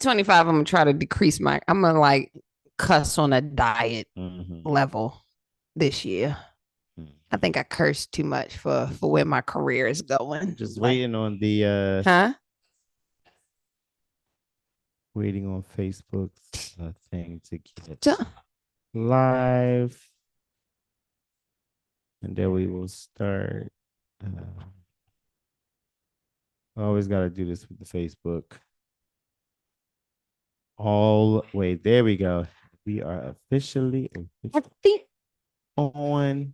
25, I'm gonna try to decrease I'm gonna like cuss on a diet level this year. I think I cursed too much for where my career is going. Just waiting on the Huh? waiting on Facebook's thing to get So, live, and then we will start. Uh, I always got to do this with the Facebook. All wait, there we go. We are officially I think on.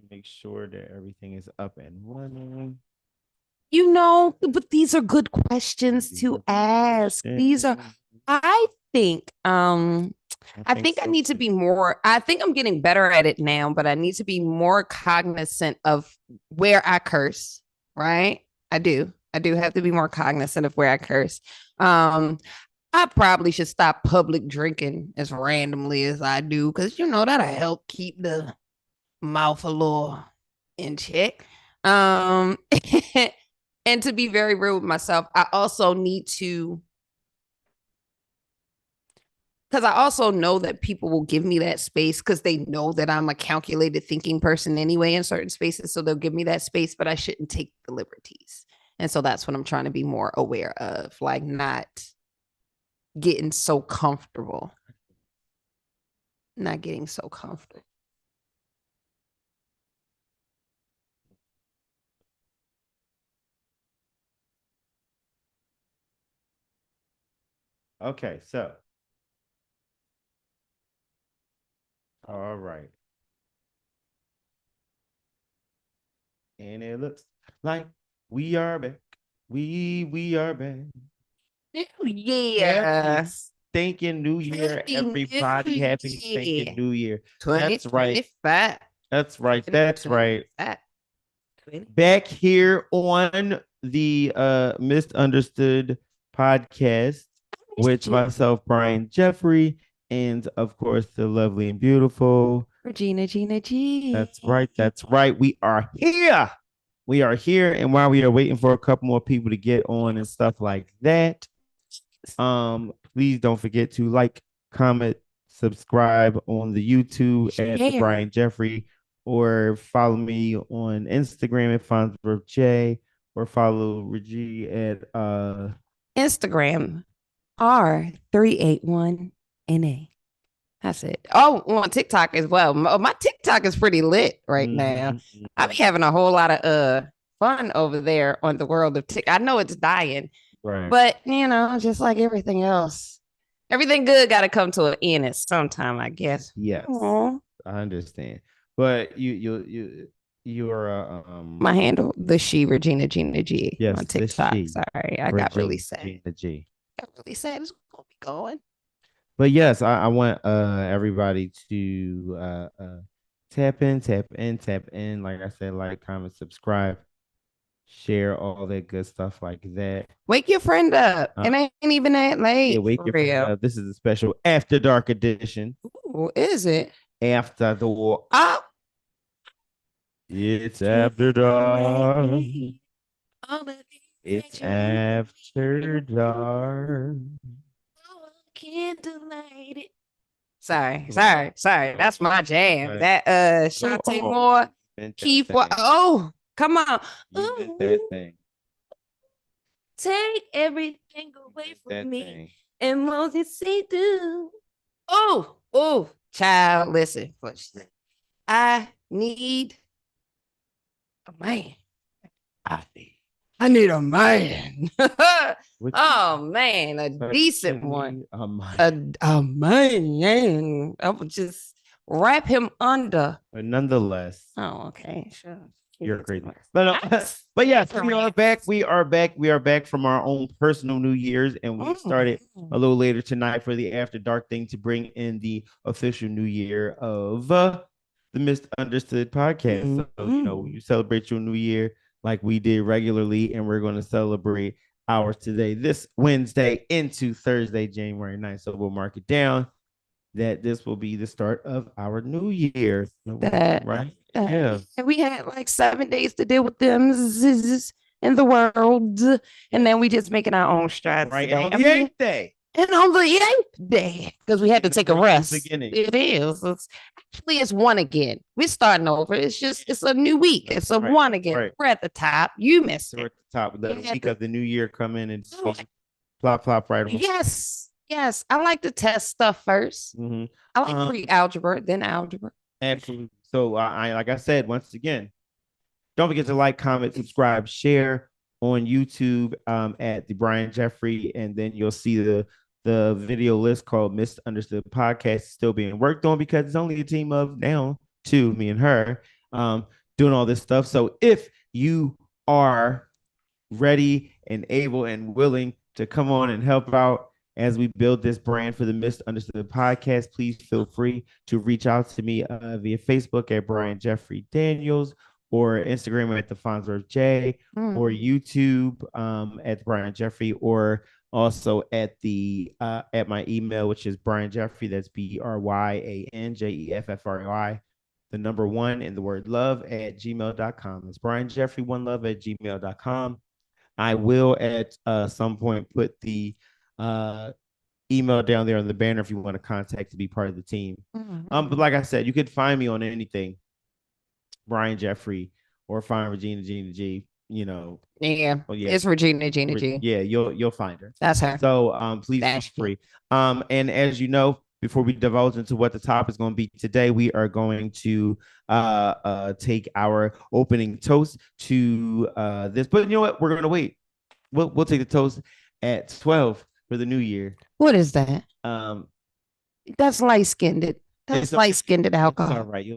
Make sure that everything is up and running. but these are good questions to ask. These are I think I think I need to be more I think I'm getting better at it now, but I need to be more cognizant of where I curse, right? I do. I do have to be more cognizant of where I curse. I probably should stop public drinking as randomly as I do because that'll help keep the mouth a little in check. Um, and to be very real with myself, I also need to, because I also know that people will give me that space because they know that I'm a calculated thinking person anyway in certain spaces. So they'll give me that space, but I shouldn't take the liberties. And so that's what I'm trying to be more aware of, like not getting so comfortable. Not getting so comfortable. Okay, so all right. And it looks like we are back. We are back. Yeah. Happy stinking New Year, everybody. Happy stinking New Year. That's right. 2025. That's right. That's right. Back here on the Misunderstood podcast with myself, Brian Jeffrey, and of course the lovely and beautiful Regina Gina G. That's right. That's right. We are here. We are here. And while we are waiting for a couple more people to get on and stuff like that, please don't forget to like, comment, subscribe on the YouTube at the Brian Jeffrey, or follow me on Instagram at Fonzworth J, or follow Reggie at Instagram R381NA. That's it. Oh, on TikTok as well. My TikTok is pretty lit right now. I be having a whole lot of fun over there on the world of TikTok. I know it's dying, right. But just like everything else, everything good got to come to an end at some time, I guess. Yes, I understand. But you're my handle, the she Regina Gina G. Yes, on TikTok. Sorry, I got really sad. Gina G. Got really sad. It's gonna be going. But yes, I want everybody to tap in, tap in, tap in. Like I said, like, comment, subscribe, share, all that good stuff like that. Wake your friend up. It ain't even that late. Yeah, wake your friend up. This is a special After Dark edition. Ooh, is it? After the war. Oh. It's after dark. It's after dark. Candlelight. Sorry. That's my jam. That Shantae Moore, Keith. Oh, come on. That thing. Take everything away from me, and won't you see through? Oh, child, listen. I need a man. I need a man. Oh man, a decent one. A man. I would just wrap him under. But nonetheless. Oh, okay, sure. You're crazy. But yes, we are back. We are back. We are back from our own personal New Year's, and we started a little later tonight for the After Dark thing to bring in the official New Year of the Misunderstood podcast. So, you celebrate your New Year like we did regularly, and we're going to celebrate ours today, this Wednesday into Thursday, January 9th. So we'll mark it down that this will be the start of our New Year. Right? Yeah. And we had like 7 days to deal with them in the world. And then we just making our own strides right today. on the eighth day. And on the eighth day, because we had to take a rest. It is. It's one again. We're starting over. It's a new week. It's a one again. Right. We're at the top. You missed it. We're at the top. The week of the new year come in and plop right on. Yes. I like to test stuff 1st. I like pre-algebra, then algebra. Absolutely. So I like I said, once again, don't forget to like, comment, subscribe, share on YouTube at the Brian Jeffrey, and then you'll see the video list called Misunderstood Podcast still being worked on because it's only a team of now two, me and her, doing all this stuff. So if you are ready and able and willing to come on and help out as we build this brand for the Misunderstood Podcast, please feel free to reach out to me via Facebook at Brian Jeffrey Daniels, or Instagram at the Fonzworth J, or YouTube at Brian Jeffrey, or also at the at my email, which is Brian Jeffrey. That's BRYANJEFFRY, the number 1 and the word love at gmail.com. It's Brian Jeffrey 1love at gmail.com. I will at some point put the email down there on the banner if you want to contact to be part of the team. But like I said, you could find me on anything, Brian Jeffrey, or find Regina Gina G. You know, it's Regina Gina G. Yeah, you'll find her. That's her. So please feel free. And as you know, before we divulge into what the top is going to be today, we are going to take our opening toast to this. But you know what? We're going to wait. We'll take the toast at 12 for the new year. What is that? That's light-skinned. That's light-skinned alcohol. It's all right.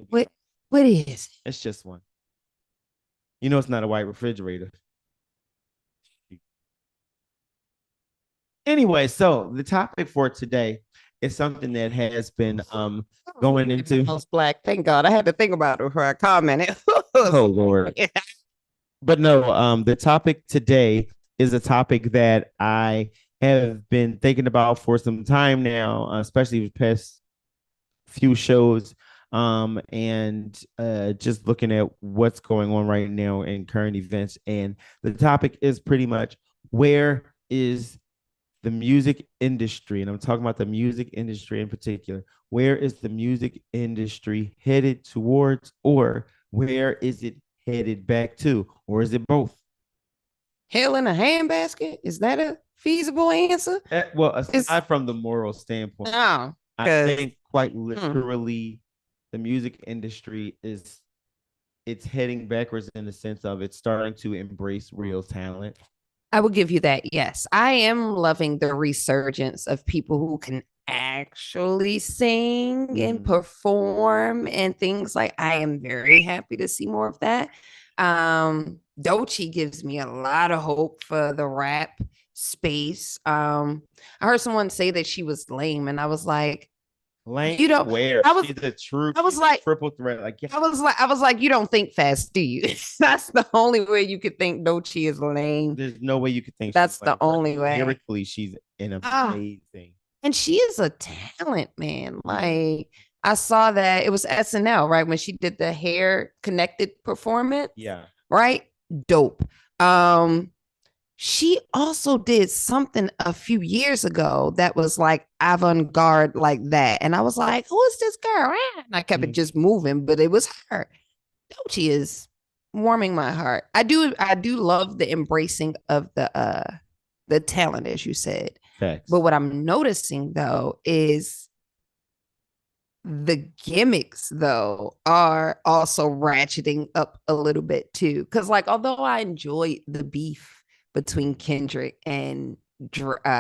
What is it? It's just one. You know it's not a white refrigerator. Anyway, so the topic for today is something that has been going into. Black. Thank God. I had to think about it before I commented. Oh Lord. But no, the topic today is a topic that I have been thinking about for some time now, especially the past few shows. And just looking at what's going on right now in current events. And the topic is pretty much, where is the music industry? And I'm talking about the music industry in particular. Where is the music industry headed towards, or where is it headed back to, or is it both? Hell in a handbasket? Is that a feasible answer? Well, aside from the moral standpoint, I think quite literally the music industry it's heading backwards in the sense of it's starting to embrace real talent. I will give you that. Yes, I am loving the resurgence of people who can actually sing and perform and things like. I am very happy to see more of that. Doechii gives me a lot of hope for the rap space. I heard someone say that she was lame, and I was like, lame, you don't where she's a true, I was like triple threat. Like, yeah. I was like, you don't think fast, do you? That's the only way you could think Doechii is lame. There's no way you could think that's the only way. Lyrically, she's an amazing. And she is a talent, man. Like, I saw that it was SNL, right? When she did the hair connected performance. Yeah. Right? Dope. She also did something a few years ago that was like avant-garde like that. And I was like, who is this girl? And I kept it just moving, but it was her. Doechii is warming my heart. I do love the embracing of the talent, as you said. Facts. But what I'm noticing though is the gimmicks though are also ratcheting up a little bit too. Cause like, although I enjoyed the beef between Kendrick and Aubrey,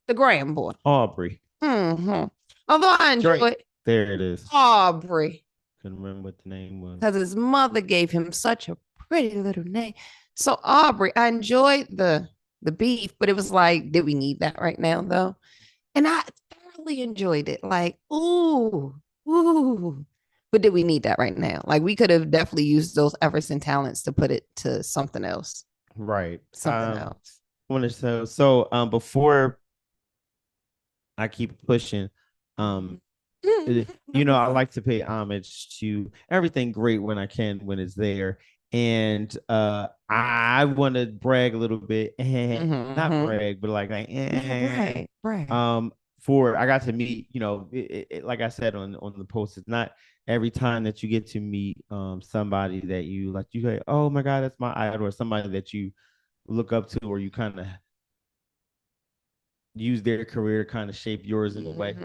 the Graham boy, Aubrey. Although I enjoyed, there it is, Aubrey. Couldn't remember what the name was because his mother gave him such a pretty little name. So Aubrey, I enjoyed the beef, but it was like, did we need that right now though? And I thoroughly enjoyed it. Like, ooh. But did we need that right now? Like, we could have definitely used those efforts and talents to put it to something else. Right. Something else. So before I keep pushing, I like to pay homage to everything great when I can, when it's there. And I want to brag a little bit, not Mm-hmm. brag, but Yeah, right, right. um, for I got to meet, like I said on the post, it's not every time that you get to meet somebody that you say, oh my God, that's my idol, or somebody that you look up to, or you kind of use their career to kind of shape yours in a way. Mm-hmm.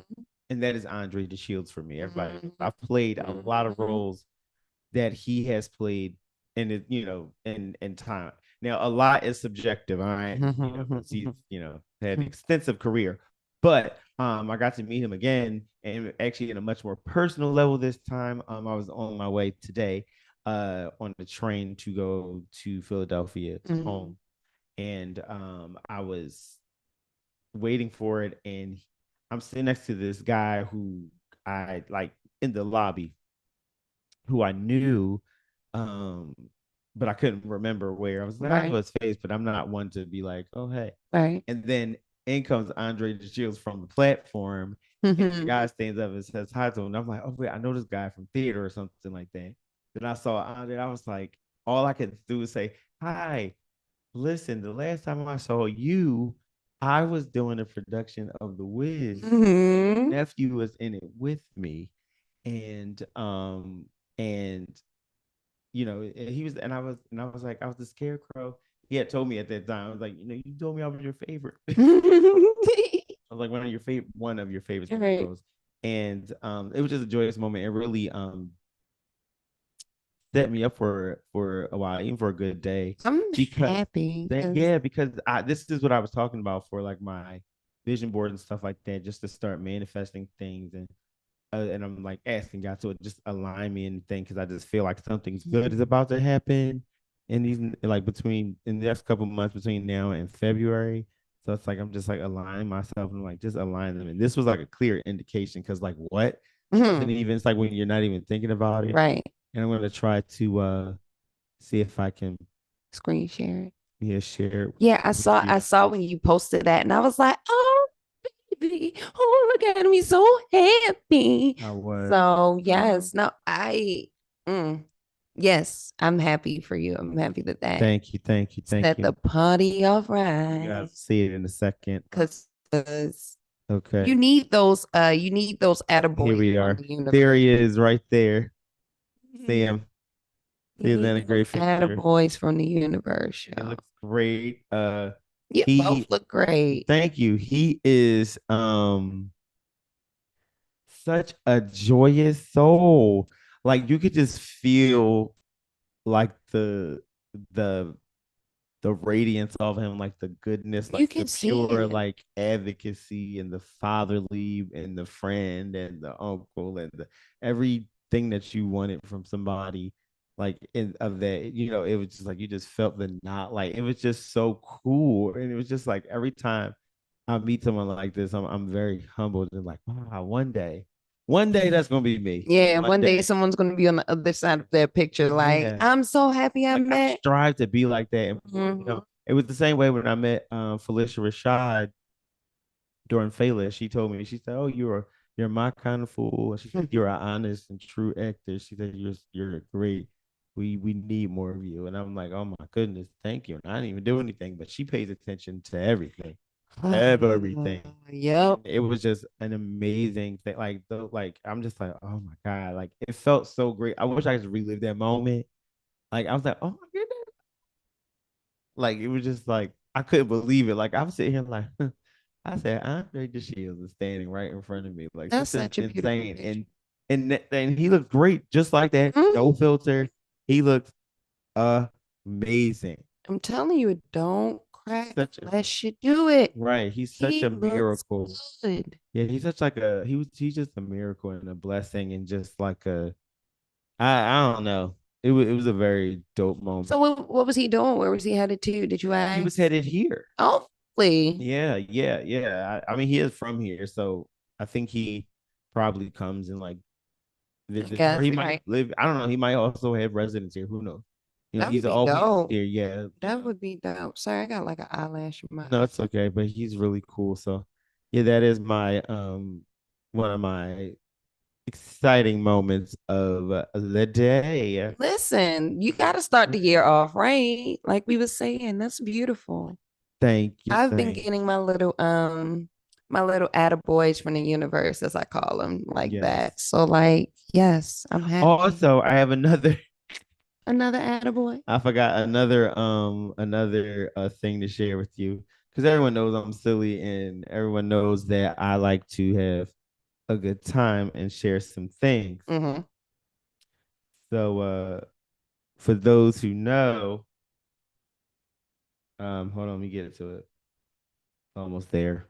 And that is Andre the Shields for me. Everybody, Mm-hmm. I've played a lot of Mm-hmm. roles that he has played in it, in time. Now, a lot is subjective, all right, because he's, had an extensive career. But I got to meet him again, and actually in a much more personal level this time. I was on my way today, on the train to go to Philadelphia to Mm-hmm. home, and I was waiting for it, and I'm sitting next to this guy who I like in the lobby, who I knew, um, but I couldn't remember where. I was like, I know Right, his face, but I'm not one to be like, oh hey. right. And then in comes Andre the Shields from the platform, and the Mm-hmm. guy stands up and says hi to him. And I'm like, oh wait, I know this guy from theater or something like that. Then I saw Andre, I was like, all I could do was say, hi, listen, the last time I saw you, I was doing a production of The Wiz. Mm-hmm. Nephew was in it with me, and and he was, and I was like, I was the scarecrow. He had told me at that time, I was like, you told me I was your favorite. I was like one of your favorite Right. scarecrows, and it was just a joyous moment. It really set me up for a while, even for a good day, I'm because happy because yeah, because this is what I was talking about for like my vision board and stuff like that, just to start manifesting things, and I'm like asking God to just align me and thing, because I just feel like something's good is about to happen in these, like, between in the next couple months between now and February. So it's like I'm just like aligning myself and like just align them. And this was like a clear indication, because like what wasn't Mhm. even, it's like when you're not even thinking about it. Right. And I'm gonna try to see if I can, Screen share it. yeah, share it Yeah, I with saw you. I saw when you posted that and I was like, oh baby, oh look at me so happy. I was. So yes, no, I mm, yes, I'm happy for you. I'm happy that that Thank you, thank you, thank set the you. party off You right. guys see it in a second. Because Okay. you need those Here attaboys we from are. the There universe. he is right there. See Mhm. him. You See need that a those great picture. attaboys from the universe, It yo. looks great. You both He look great. Thank you. He is such a joyous soul. Like you could just feel like the the radiance of him, like the goodness, You like the can see pure it. like advocacy, and the fatherly, and the friend, and the uncle, and the everything that you wanted from somebody, like in of that, it was just like you just felt the not, like it was just so cool. And it was just like every time I meet someone like this, I'm very humbled and like, wow, one day that's gonna be me. Yeah, One one day day. someone's gonna be on the other side of that picture, like, Yeah. I'm so happy I Like I met. strive to be like that. And Mhm. it was the same way when I met Felicia Rashad during Fela. She told me, she said, oh, you're my kind of fool. She said, you're an honest and true actor. She said, you're great. We need more of you. And I'm like, oh my goodness, thank you. And I didn't even do anything, but she pays attention to everything. Everything. Yep, And it was just an amazing thing. Like I'm just like, oh my God. Like it felt so great. I wish I could relive that moment. Like I was like, oh my goodness. Like it was just like I couldn't believe it. Like I'm sitting here like I said, Andre the Shields is standing right in front of me. Like that's this is such a beautiful insane. picture. And he looked great, just like that. No Mhm. filter. He looked amazing. I'm telling you, don't crack Such a unless you do it. Right. He's such He a looks miracle. good. Yeah, he's such like he's just a miracle and a blessing, and just like I don't know. It was a very dope So moment. what was he doing? Where was he headed to? Did you He was ask? headed here. Hopefully, Yeah, yeah, yeah. I mean, he is from here, so I think he probably comes and like I visits, or guess he might right. live. I don't know. He might also have residence here. Who knows? That would He's be always dope. here. Yeah, That would be dope. Sorry, I got like an eyelash in my no, eye. it's okay, but he's really cool. So, yeah, that is my one of my exciting moments of the day. Listen, you got to start the year off right. Like we were saying, that's beautiful. Thank you. I've been Thank getting my little attaboys from the universe, as I call them, like yes. that. So like, yes, I'm happy. Also, I have another Another attaboy. I forgot another thing to share with you because everyone knows I'm silly and everyone knows that I like to have a good time and share some things. Mm-hmm. So for those who know, hold on, let me get it to it. Almost there.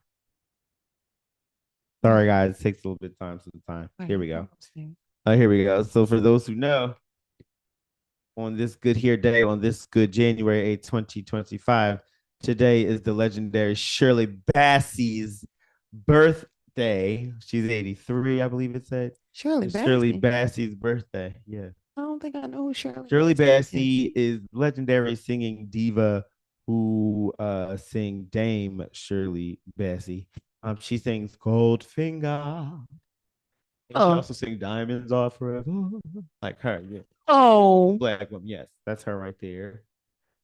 Sorry guys, it takes a little bit of time sometimes. Here we go. Here we go. So for those who know, on this good here day, on this good January 8th, 2025, today is the legendary Shirley Bassey's birthday. She's 83, I believe it said. Shirley It's Shirley Bassey. Bassey's birthday. Yeah. I don't think I know who Shirley Shirley Bassey Bassey is legendary singing diva who sing Dame Shirley Bassey. She sings Goldfinger. And she Oh. also sings Diamonds Are Forever. Like her, yeah. Oh. Black woman, yes. That's her right there.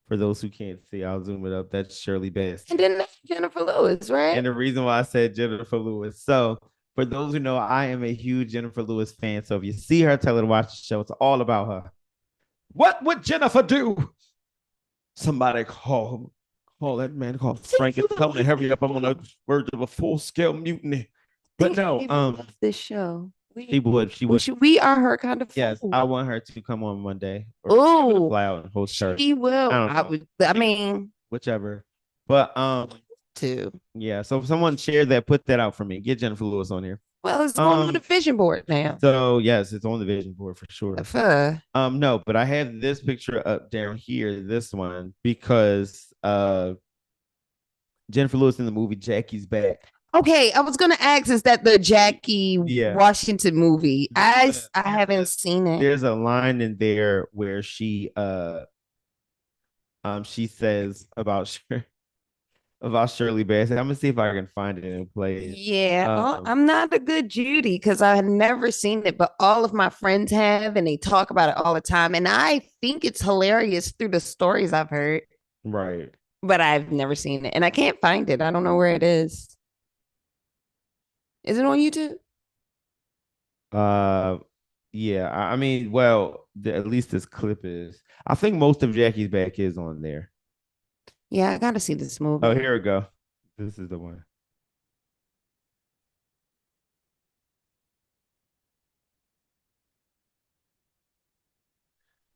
For those who can't see, I'll zoom it up. That's Shirley Bassey. And then that's Jennifer Lewis, right? And the reason why I said Jennifer Lewis. So, for those who know, I am a huge Jennifer Lewis fan. So, if you see her, tell her to watch the show. It's all about her. What would Jennifer do? Somebody call that man called Frank and tell him to hurry up. I'm on the verge of a full scale mutiny. But no, this show. she would. We are her kind of Yes, fool. I want her to come on one day or Oh, fly out and host her. she will. I don't I know. would. I mean, Whichever. But to. yeah. So if someone shared that, put that out for me. Get Jennifer Lewis on here. Well, it's on the vision board now. So yes, it's on the vision board for sure. No, but I have this picture up down here, this one, because Jennifer Lewis in the movie Jackie's Back. Okay, I was gonna ask, is that the Jackie Washington movie? I haven't seen it. There's a line in there where she says about Shirley Bassey. I'm gonna see if I can find it and play it. Yeah, I'm not a good Judy because I had never seen it, but all of my friends have, and they talk about it all the time. And I think it's hilarious through the stories I've heard. Right. But I've never seen it, and I can't find it. I don't know where it is. Is it on YouTube? Yeah. I mean, well, at least this clip is. I think most of Jackie's Back is on there. Yeah, I gotta see this movie. Oh, here we go. This is the one.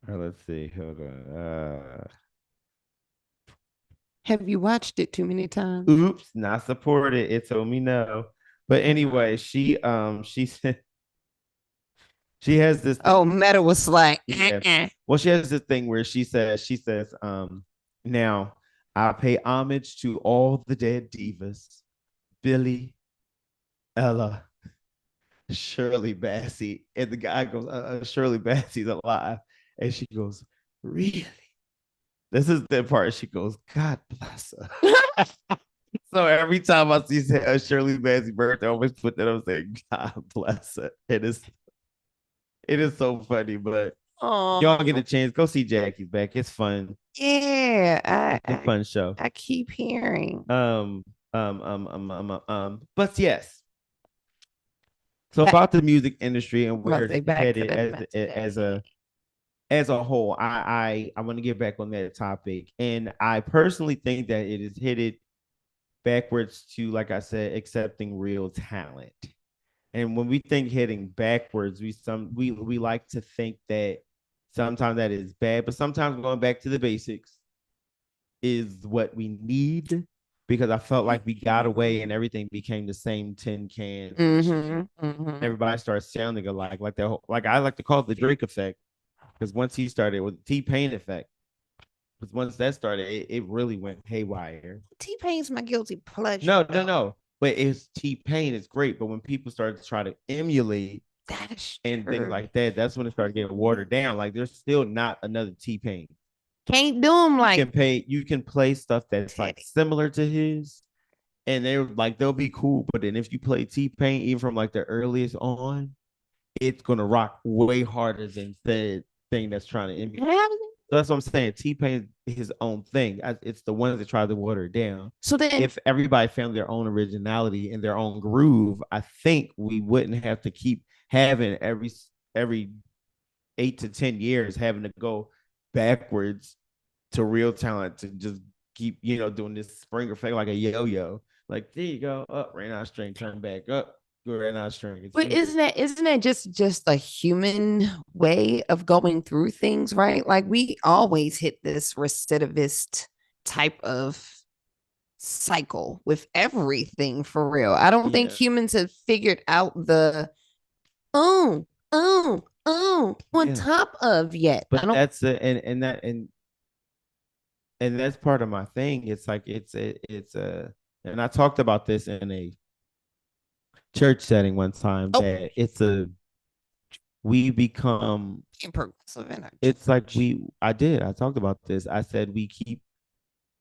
All right, let's see. Hold on. Have you watched it too many times? Oops, not supported. It told me no. But anyway, she said she has this. Oh, Meta was like, yeah. Well, she has this thing where she says, now I pay homage to all the dead divas, Billy, Ella, Shirley Bassey, and the guy goes, Shirley Bassey's alive, and she goes, really? This is the part she goes, God bless her. So every time I see Shirley Bassey birthday, I always put that up saying, God bless her. It is so funny, but y'all get a chance, go see Jackie's Back. It's fun. Yeah, it's a fun show. I keep hearing. But yes. So about the music industry and where it's headed as a whole, I want to get back on that topic, and I personally think that it is headed backwards to, like I said, accepting real talent. And when we think heading backwards, we like to think that sometimes that is bad, but sometimes going back to the basics is what we need, because I felt like we got away and everything became the same tin can. Everybody started sounding alike, like that. Like I like to call it the Drake effect, because once he started with the T-Pain effect, because once that started, it really went haywire. T-Pain's my guilty pleasure. No. But it's T-Pain is great, but when people started to try to emulate and things like that, that's when it started getting watered down. Like there's still not another T-Pain. Can't do them like you can play stuff that's like similar to his, and they'll be cool. But then if you play T-Pain even from like the earliest on, it's gonna rock way harder than the thing that's trying to emulate. So that's what I'm saying. T-Pain his own thing. It's the ones that try to water it down. So then, If everybody found their own originality and their own groove, I think we wouldn't have to keep having every 8 to 10 years having to go backwards to real talent to just keep doing this spring effect like a yo-yo. Like there you go, up, ran out of string, turn back up, go ran out of string. It's but easy. isn't that just a human way of going through things, right? Like we always hit this recidivist type of cycle with everything for real. I don't think humans have figured out the oh, on top of yet. But that's and that's part of my thing. It's like it's a and I talked about this in a church setting one time that it's a we become it's like I talked about this. I said we keep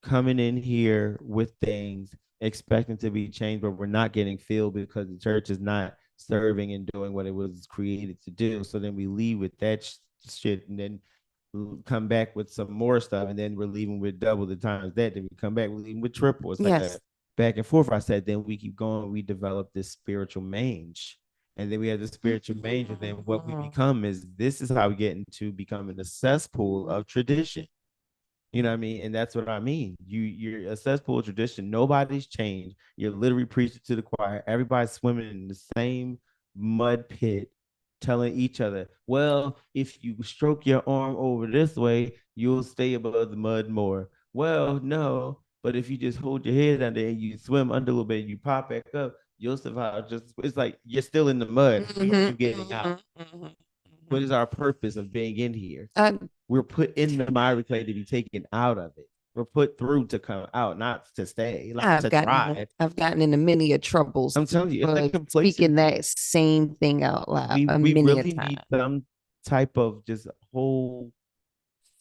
coming in here with things expecting to be changed, but we're not getting filled because the church is not serving and doing what it was created to do. So then we leave with that shit and then come back with some more stuff, and then we're leaving with double the times that. Then we come back, we're leaving with triple. It's like a back and forth. I said, then we keep going. We develop this spiritual mange, and then we have the spiritual mange, and then what we become is this is how we get into becoming a cesspool of tradition. You know what I mean? And that's what I mean. You're a cesspool of tradition. Nobody's changed. You're literally preaching to the choir. Everybody's swimming in the same mud pit, telling each other, well, if you stroke your arm over this way, you'll stay above the mud more. Well, no, but if you just hold your head under and you swim under a little bit, you pop back up, you'll survive. Just it's like you're still in the mud. You're getting out. What is our purpose of being in here? We're put in the miry clay to be taken out of it. We're put through to come out, not to stay, not to thrive. I've gotten into many troubles. I'm telling you, it's speaking that same thing out loud. We really need some type of just whole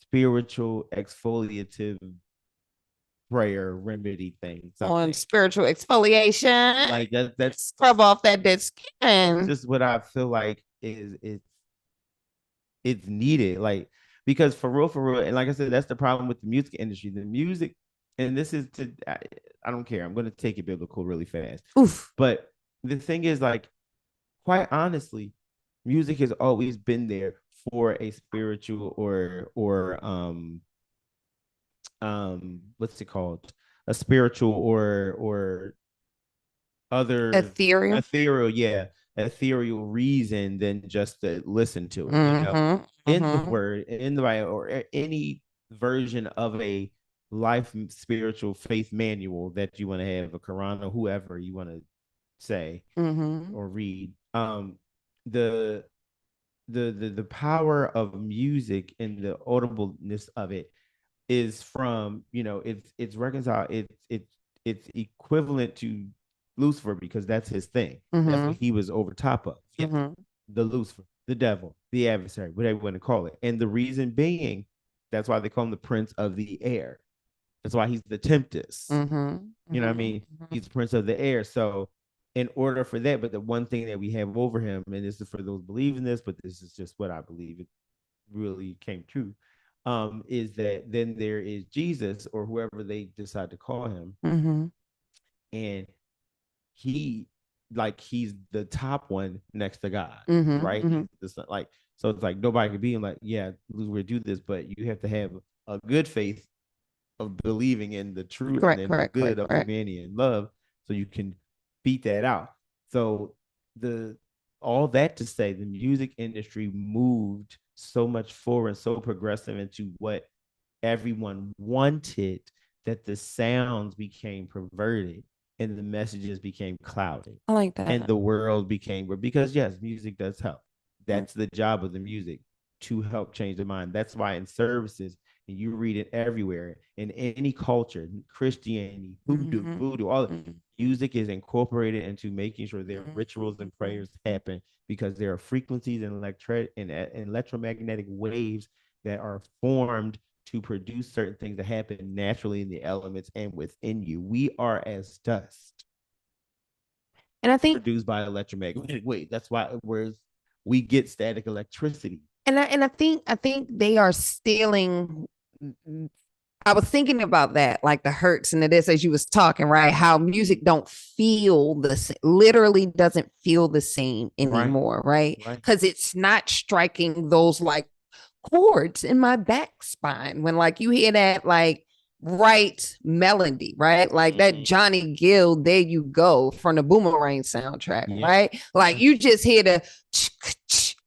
spiritual exfoliative prayer remedy thing. On spiritual exfoliation. Like that's scrub off that dead skin. Just what I feel like is it's needed. Like because for real, and like I said, that's the problem with the music industry. The music, and this is I don't care. I'm going to take it biblical really fast. Oof. But the thing is, like, quite honestly, music has always been there for a spiritual or what's it called? A spiritual or other ethereal, yeah, ethereal reason than just to listen to it. You know, in the word, in the Bible, or any version of a life spiritual faith manual that you want to have, a Quran or whoever you want to say or read. The power of music and the audibleness of it is from it's reconciled. It's equivalent to Lucifer because that's his thing. That's what he was over top of. The Lucifer, the devil, the adversary, whatever you want to call it. And the reason being, that's why they call him the prince of the air. That's why he's the tempest. You know what I mean? He's the prince of the air. So in order for that, but the one thing that we have over him, and this is for those believing this, but this is just what I believe it really came true, is that then there is Jesus or whoever they decide to call him. And he's the top one next to God, right? Like, so it's like nobody could be like, yeah, we do this, but you have to have a good faith of believing in the truth and the good of humanity and love, so you can beat that out. So all that to say, the music industry moved so much forward and so progressive into what everyone wanted that the sounds became perverted and the messages became clouded. I like that. And the world became, because yes, music does help. That's the job of the music, to help change the mind. That's why in services, and you read it everywhere, in any culture, Christianity, voodoo, all music is incorporated into making sure their rituals and prayers happen, because there are frequencies and electromagnetic waves that are formed to produce certain things that happen naturally in the elements and within you. We are as dust. And I think produced by electromagnetic wave. That's why we get static electricity. And I think they are stealing. I was thinking about that, like the hertz and the this as you was talking, right? How music don't feel literally doesn't feel the same anymore, right? Because it's not striking those like chords in my back spine when like you hear that like right melody, right? Like that Johnny Gill, There You Go from the Boomerang soundtrack, right? Like you just hear the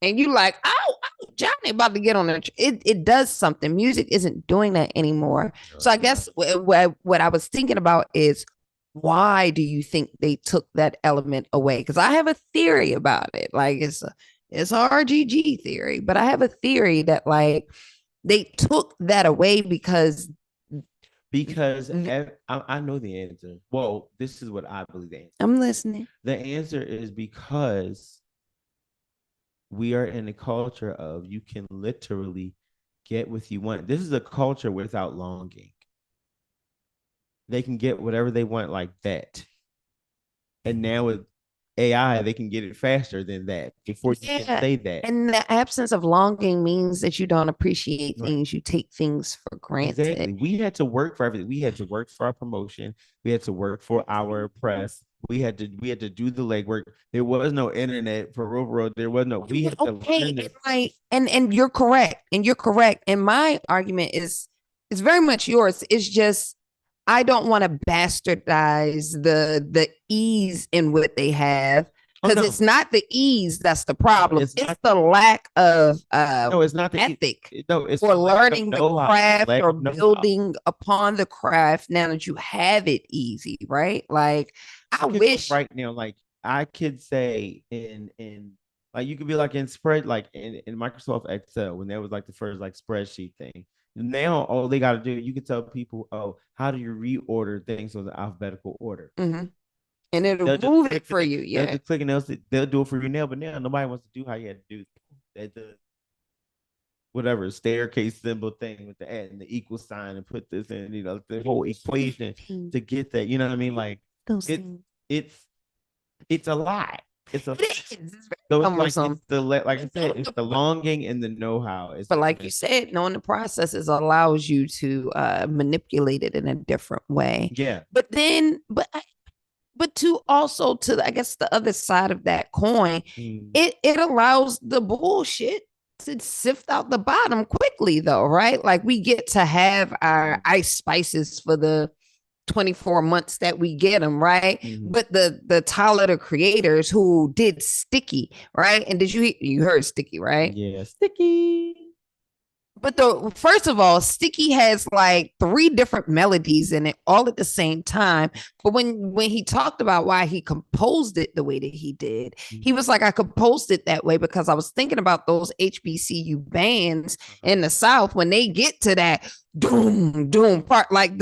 and you like, oh, Johnny about to get on it. It does something. Music isn't doing that anymore. So I guess what I was thinking about is why do you think they took that element away? Because I have a theory about it. Like it's a RGG theory, but I have a theory that like they took that away because I know the answer. Well, this is what I believe the answer. I'm listening. The answer is because we are in a culture of you can literally get what you want. This is a culture without longing. They can get whatever they want like that. And now with AI, they can get it faster than that before you can say that. And the absence of longing means that you don't appreciate things. You take things for granted. Exactly. We had to work for everything. We had to work for our promotion. We had to work for our press. We had to do the legwork. There was no internet for real. There was no. We had to learn this. And you're correct. And you're correct. And my argument is very much yours. It's just I don't want to bastardize the ease in what they have because it's not the ease that's the problem. It's the lack of it's not the ethic. It's for learning the craft or building upon the craft now that you have it easy, right? Like I wish right now, like I could say in like you could be like in spread like in Microsoft Excel when there was like the first like spreadsheet thing. Now all they got to do, you can tell people, oh, how do you reorder things in the alphabetical order? Mm-hmm. And it'll move it for you. Yeah, they'll just click and they'll do it for you now. But now nobody wants to do how you had to do that. The whatever staircase symbol thing with the add and the equal sign and put this in, the whole equation to get that. You know what I mean? Like it's a lot. It's a so it's like like I said, it's the longing and the know-how. But like you said, knowing the processes allows you to manipulate it in a different way. Yeah. But to also to I guess the other side of that coin, it allows the bullshit to sift out the bottom quickly though, right? Like we get to have our ice spices for the 24 months that we get them, right? But the Tyler the creators who did Sticky, right? And did you heard Sticky, right? Yeah, Sticky. But first of all, Sticky has like 3 different melodies in it all at the same time. But when he talked about why he composed it the way that he did, he was like, I composed it that way because I was thinking about those HBCU bands in the South when they get to that doom doom part, like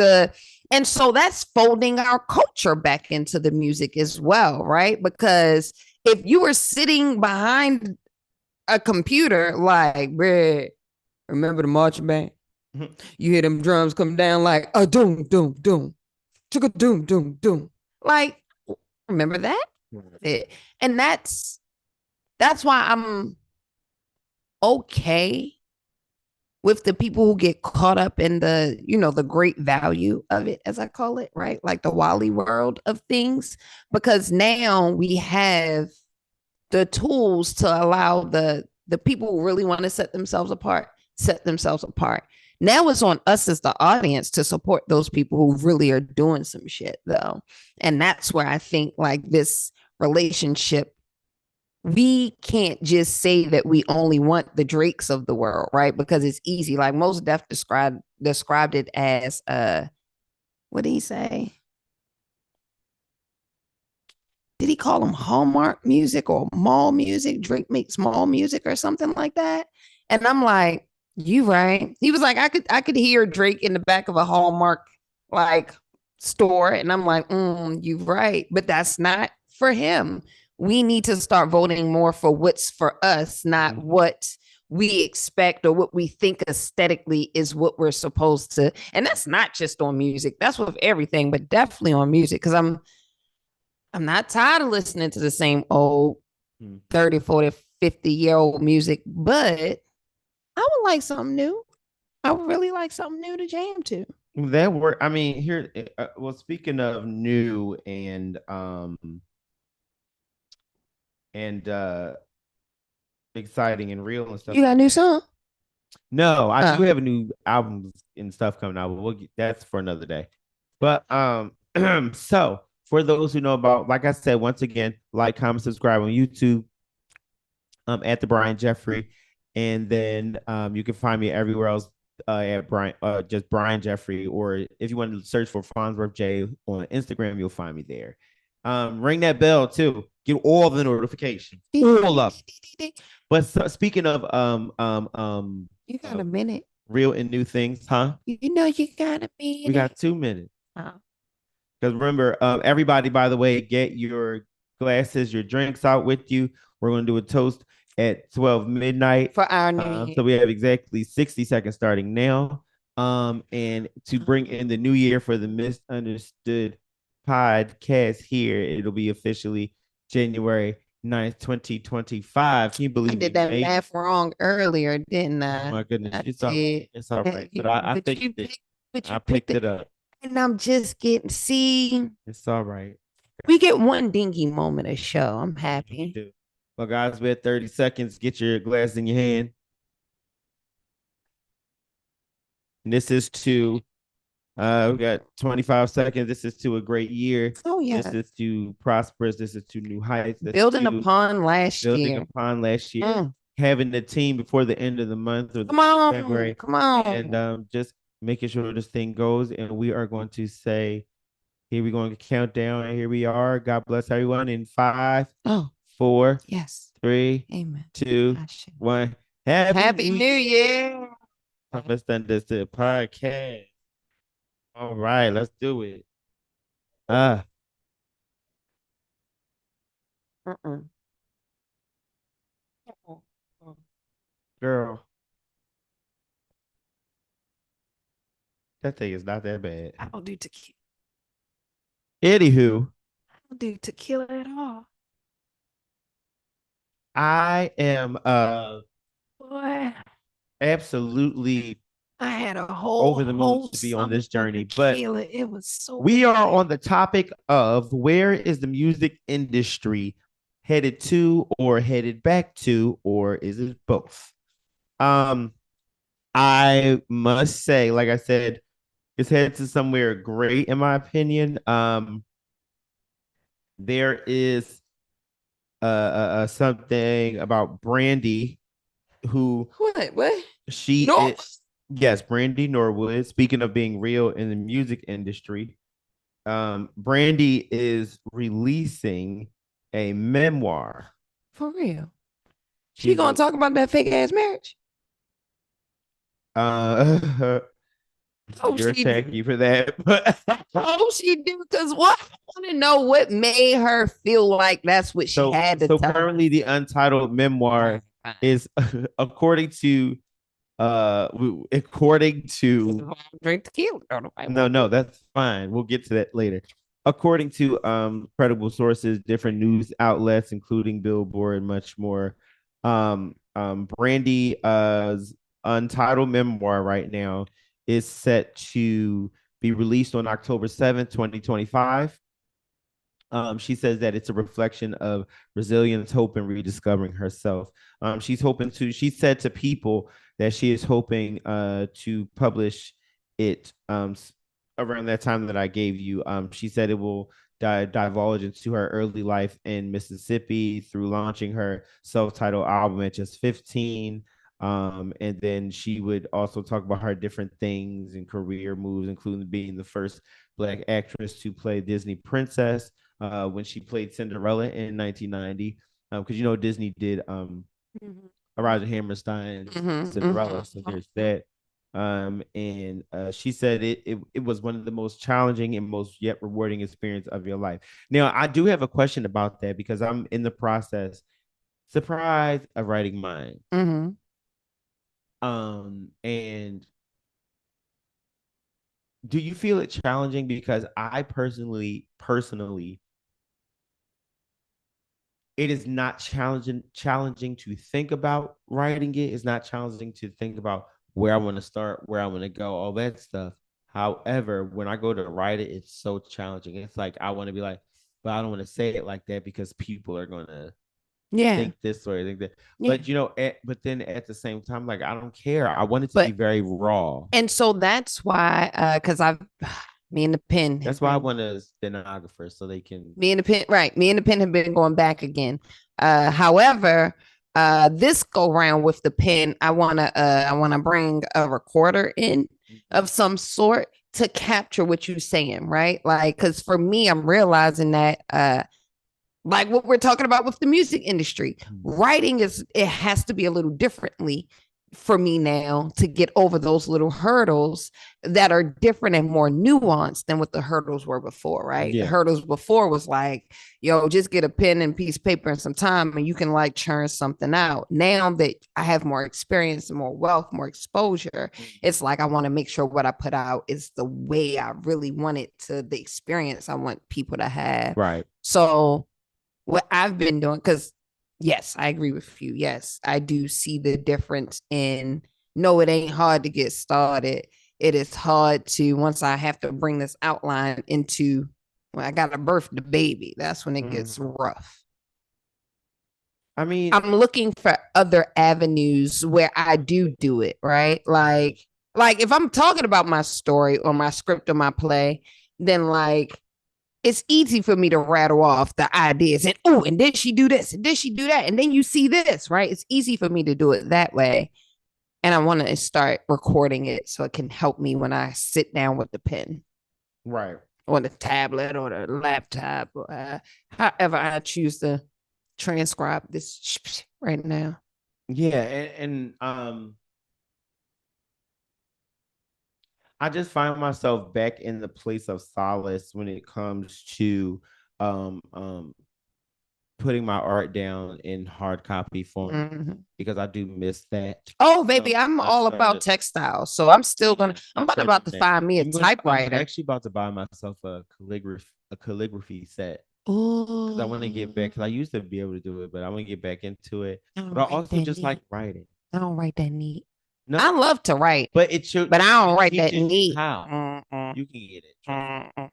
and so that's folding our culture back into the music as well, right? Because if you were sitting behind a computer, like, bruh, remember the marching band? You hear them drums come down like a doom, doom, doom, chugga doom, doom, doom. Like, remember that? And that's why I'm okay with the people who get caught up in the, the great value of it, as I call it, right? Like the Wally world of things, because now we have the tools to allow the people who really want to set themselves apart. Now it's on us as the audience to support those people who really are doing some shit though. And that's where I think like this relationship, we can't just say that we only want the Drakes of the world, right? Because it's easy. Like Mos Def described it as what did he say? Did he call them Hallmark music or mall music? Drake makes mall music or something like that. And I'm like, you right. He was like, I could hear Drake in the back of a Hallmark like store. And I'm like, you right. But that's not for him. We need to start voting more for what's for us, not what we expect or what we think aesthetically is what we're supposed to. And that's not just on music. That's with everything, but definitely on music. Because I'm not tired of listening to the same old 30, 40, 50-year-old music, but I would like something new. I would really like something new to jam to. That work. I mean, here. Well, speaking of new and exciting and real and stuff You got like a new that. song? No, I do have a new albums and stuff coming out, but that's for another day. But so for those who know about, like I said, once again, like, comment, subscribe on YouTube, at the Brian Jeffrey, and then you can find me everywhere else at Brian, just Brian Jeffrey, or if you want to search for Farnsworth J on Instagram, you'll find me there. Ring that bell too. Get all the notifications, all up. But speaking of you got a minute. Real and new things, huh? You know you got a minute. We got 2 minutes. Oh. Because remember, everybody, by the way, get your glasses, your drinks out with you. We're going to do a toast at 12 midnight. For our new year. So we have exactly 60 seconds starting now. And to bring in the new year for the Misunderstood podcast here, it'll be officially January 9th, 2025. Can you believe I did that math wrong earlier, didn't I? Oh my goodness. It's all right. But I picked it up. And I'm just getting, see, it's all right. We get one dingy moment a show. I'm happy. Well, guys, we had 30 seconds. Get your glass in your hand. And this is to, we got 25 seconds. This is to a great year. Oh, yeah. This is to prosperous. This is to new heights. Building upon last year. Having the team before the end of the month or February. Come on. And just making sure this thing goes. And we are going to say, here we're going to count down, and here we are. God bless everyone. In 5, 4, yes, 3, amen, 2, 1. Happy New Year. Misunderstood podcast. All right, let's do it. Girl, that thing is not that bad. I don't do tequila. Anywho, I don't do tequila at all. I am boy, absolutely I had a whole over the moon to be on this journey. But it was so we are on the topic of where is the music industry headed to, or headed back to, or is it both? I must say, like I said, it's headed to somewhere great, in my opinion. There is something about Brandy, who what she is. Yes, Brandy Norwood. Speaking of being real in the music industry, Brandy is releasing a memoir. For real? She gonna talk about that fake ass marriage? You're thank for that. She do, because what I want to know what made her feel like that's what she had to tell. So currently the untitled memoir is according to drink tequila. No, that's fine. We'll get to that later. According to credible sources, different news outlets, including Billboard and much more, Brandy's untitled memoir right now is set to be released on October 7th, 2025. She says that it's a reflection of resilience, hope, and rediscovering herself. She said to people that she is hoping to publish it around that time that I gave you. She said it will divulge into her early life in Mississippi through launching her self-titled album at just 15. And then she would also talk about her different things and career moves, including being the first Black actress to play Disney princess when she played Cinderella in 1990. Because Disney did Elijah Hammerstein's Cinderella, so there's that. And she said it was one of the most challenging and most yet rewarding experience of your life. Now, I do have a question about that because I'm in the process, surprise, of writing mine. And do you feel it challenging? Because I personally, it is not challenging to think about writing it. It's not challenging to think about where I want to start, where I want to go, all that stuff. However, when I go to write it, it's so challenging. It's like I want to be like, but I don't want to say it like that because people are gonna Yeah. think this or think that. Yeah. But but then at the same time, like I don't care. I want it to But be very raw. and so that's why, because I've me and the pen That's why I want a stenographer so they can. me and the pen, right? Me and the pen have been going back again. However, this go round with the pen, I wanna bring a recorder in of some sort to capture what you're saying, right? Like, because for me, I'm realizing that like what we're talking about with the music industry, writing it has to be a little differently for me now to get over those little hurdles that are different and more nuanced than what the hurdles were before, right? Yeah. The hurdles before was like, yo, just get a pen and piece of paper and some time and you can like churn something out. Now that I have more experience, more wealth, more exposure, it's like I want to make sure what I put out is the way I really want it to, the experience I want people to have. Right. So what I've been doing, because yes, I agree with you. Yes, I do see the difference in no, it ain't hard to get started. It is hard to once I have to bring this outline into when I gotta birth the baby. That's when it gets rough. I mean, I'm looking for other avenues where I do it, right? Like if I'm talking about my story or my script or my play, then like it's easy for me to rattle off the ideas and oh, and did she do this? And did she do that? And then you see this, right? It's easy for me to do it that way. And I want to start recording it so it can help me when I sit down with the pen. Right. Or the tablet or the laptop, or however I choose to transcribe this right now. Yeah, and I just find myself back in the place of solace when it comes to um um putting my art down in hard copy form because I do miss that. Oh, baby, I'm all about textiles, so I'm still gonna. I'm about to find me a typewriter. I'm actually about to buy myself a calligraphy set. Because I want to get back. Because I used to be able to do it, but I want to get back into it. But I also just like writing. I don't write that neat. No, I love to write, but it should. But I don't write that neat. How you can get it.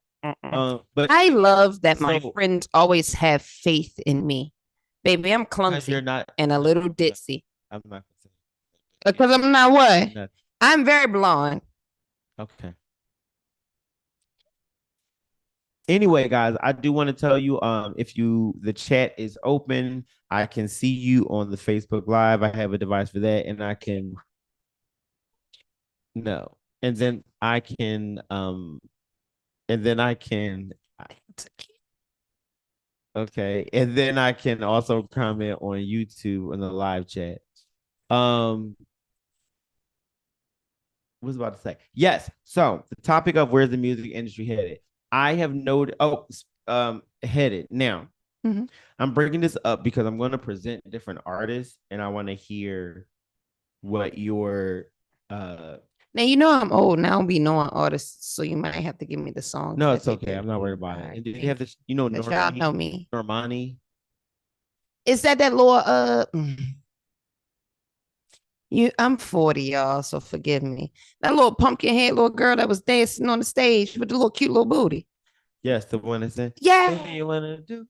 But I love that my friends always have faith in me. Baby, I'm clumsy you're not, and a little ditzy. I'm not. Because I'm not what? I'm very blonde. Okay. Anyway, guys, I do want to tell you, if the chat is open, I can see you on the Facebook Live. I have a device for that, and I can no, and then I can okay, and then I can also comment on YouTube in the live chat. Was about to say yes. So the topic of where's the music industry headed? I have noted. Headed now. I'm bringing this up because I'm going to present different artists, and I want to hear what your Now you know I'm old, and I don't be knowing artists, so you might have to give me the song. No, it's okay. I'm not worried about it. And did you have this? You know, y'all know me. Normani. Is that little I'm 40, y'all, so forgive me. That little pumpkin head little girl that was dancing on the stage with the little cute little booty. Yes, the one that said, yeah, what do you wanna do?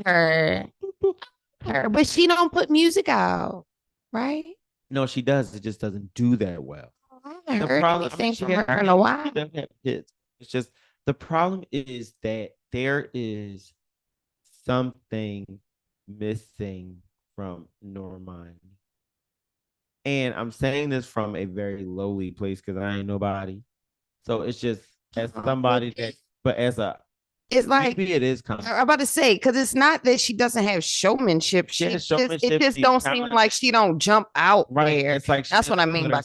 Her, but she don't put music out, right? No, she does. It just doesn't do that well. I haven't heard anything from her in a while. She doesn't have hits. It's just the problem is that there is something missing from Normani. And I'm saying this from a very lowly place because I ain't nobody. So it's just as somebody that, but as a, it's like maybe it is. I'm about to say because it's not that she doesn't have showmanship. It just don't seem like she don't jump out right there. It's like that's what I mean by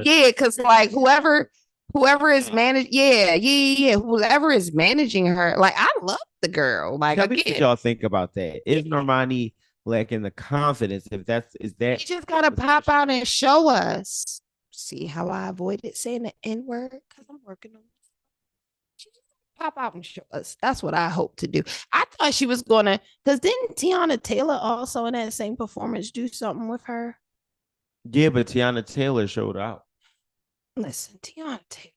yeah, because like whoever is managed, whoever is managing her, like I love the girl. Like tell me what y'all think about that. Is Normani lacking the confidence? If is that you just gotta pop out and show us. See how I avoided saying the N-word because I'm working on pop out and show us. That's what I hope to do. I thought she was gonna, because didn't Tiana Taylor also in that same performance do something with her? Yeah, but Tiana Taylor showed out. Listen, Tiana Taylor.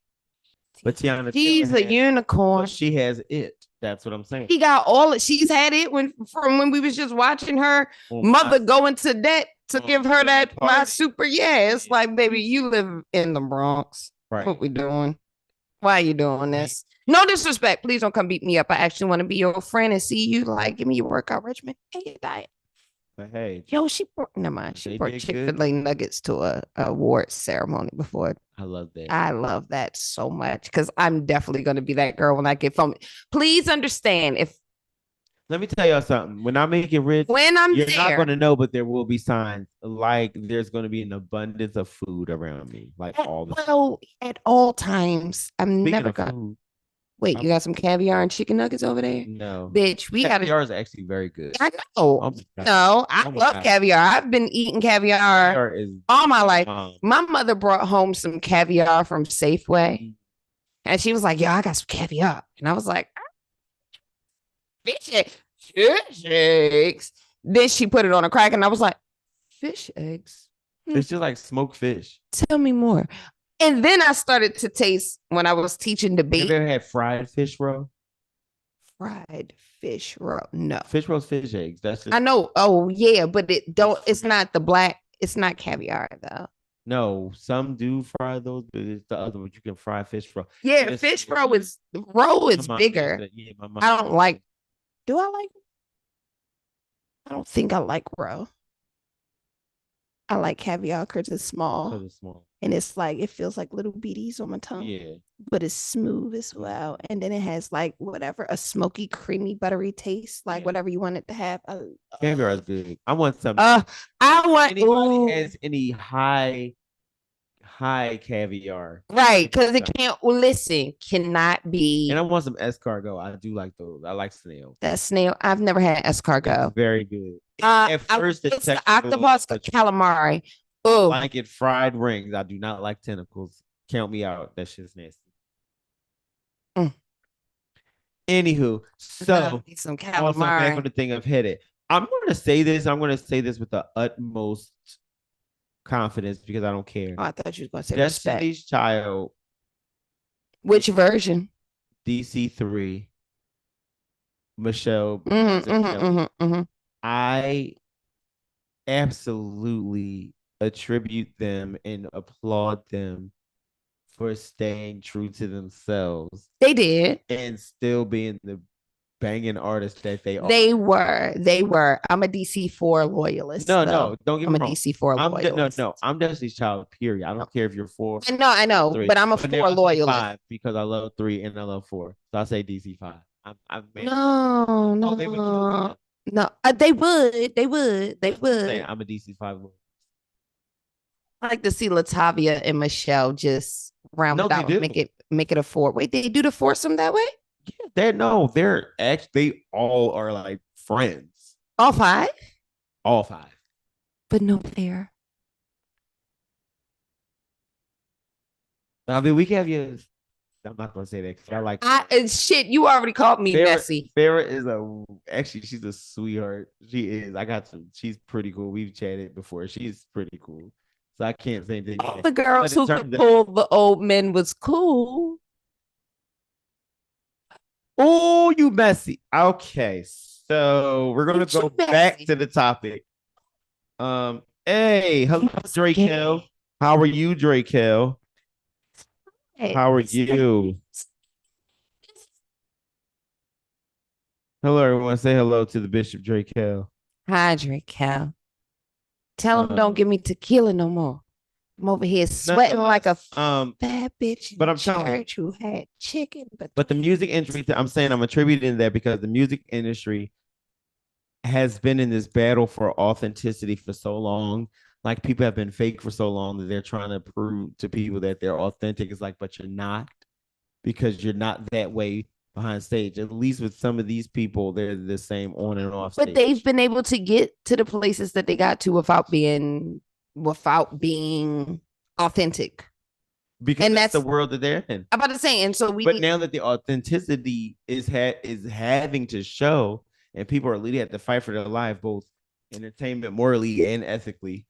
But Tiana She's Taylor a unicorn. she has it. That's what I'm saying. She got all. She's had it from when we was just watching her mother go into debt to give her that my super. Yeah, it's like, baby, you live in the Bronx. Right. What we doing? Why are you doing this? No disrespect. Please don't come beat me up. I actually want to be your friend and see you. Like, give me your workout regimen. Hey, your diet. But hey, yo, she brought, never mind. She brought Chick-fil-A nuggets to a award ceremony before. I love that. I love that so much because I'm definitely going to be that girl when I get from. Please understand if. Let me tell y'all something. When I make it rich, you're not going to know, but there will be signs like there's going to be an abundance of food around me, like all the time. Well, at all times. I'm never going. Wait, you got some caviar and chicken nuggets over there? No. Bitch, we got caviar is actually very good. I know. Oh no, I love caviar. I've been eating caviar all my life. My mother brought home some caviar from Safeway. And she was like, yo, I got some caviar. And I was like, fish eggs. Then she put it on a crack and I was like, fish eggs? It's just like smoked fish. Tell me more. And then I started to taste when I was teaching debate. Have you ever had fried fish roe? Fried fish roe? No. Fish roe's fish eggs. That's just... I know. Oh yeah, but it's not the black. It's not caviar though. No, some do fry those, but it's the other one. You can fry fish roe. Yeah, fish roe is bigger. Yeah, I don't like. Do I like? I don't think I like roe. I like caviar because it's small. And it's like, it feels like little beaties on my tongue. Yeah. But it's smooth as well. And then it has like whatever, a smoky, creamy, buttery taste, like whatever you want it to have. Caviar is good. I want some. I want. Anybody has any high caviar. Right. Because it cannot be. And I want some escargot. I do like those. I like snail. That snail. I've never had escargot. It's very good. At first, it's the octopus calamari. Oh, I like it fried rings. I do not like tentacles. Count me out. That shit's nasty. Anywho, so some calamari. Also back on the thing of headed. I'm going to say this. I'm going to say this with the utmost confidence because I don't care. Oh, I thought you were going to say Destiny's Child. Which version? DC3. Michelle. I absolutely attribute them and applaud them for staying true to themselves. They did. And still being the banging artists that they are. They were. I'm a DC4 loyalist. No, don't get me wrong. I'm a DC4 loyalist. No, I'm Destiny's Child, period. I don't care if you're 4. I know, but I'm a 4 loyalist. 5 because I love 3 and I love 4. So I say DC5. No. They would. I'm a DC5. I like to see Latavia and Michelle just round it out, make it a 4. Wait, they do the foursome that way? Yeah, they're actually, they all are like friends. All 5? All 5. But no pair. I mean, we can have you. I'm not gonna say that because I like. Shit, you already called me messy. Farrah is she's a sweetheart. She is. She's pretty cool. We've chatted before. She's pretty cool. So I can't say anything. All the girls who could pull the old men was cool. Oh, you messy. Okay, so we're gonna go back to the topic. Hey, hello, Drakel. How are you, Drakel? How are you? Hello, everyone. Say hello to the Bishop Drakel. Hi, Drakel. Tell him don't give me tequila no more. I'm over here sweating like a bad bitch. But I'm telling you, who had chicken. But the music industry, I'm saying I'm attributing that because the music industry has been in this battle for authenticity for so long. Like people have been fake for so long that they're trying to prove to people that they're authentic. It's like, but you're not, because you're not that way behind stage. At least with some of these people, they're the same on and off stage. But they've been able to get to the places that they got to without being authentic. because And that's the that's world that they're in. I'm about to say, and so we But now that the authenticity is having to show, and people are literally have to fight for their life, both entertainment, morally, and ethically,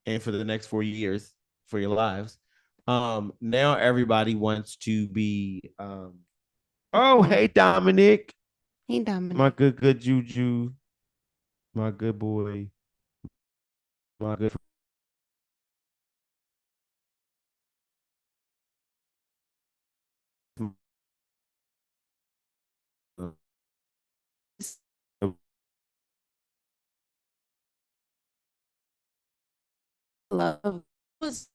and for the next 4 years for your lives. Now everybody wants to be. Oh, hey Dominic, Hey Dominic. my good Juju, my good boy, my good. Love was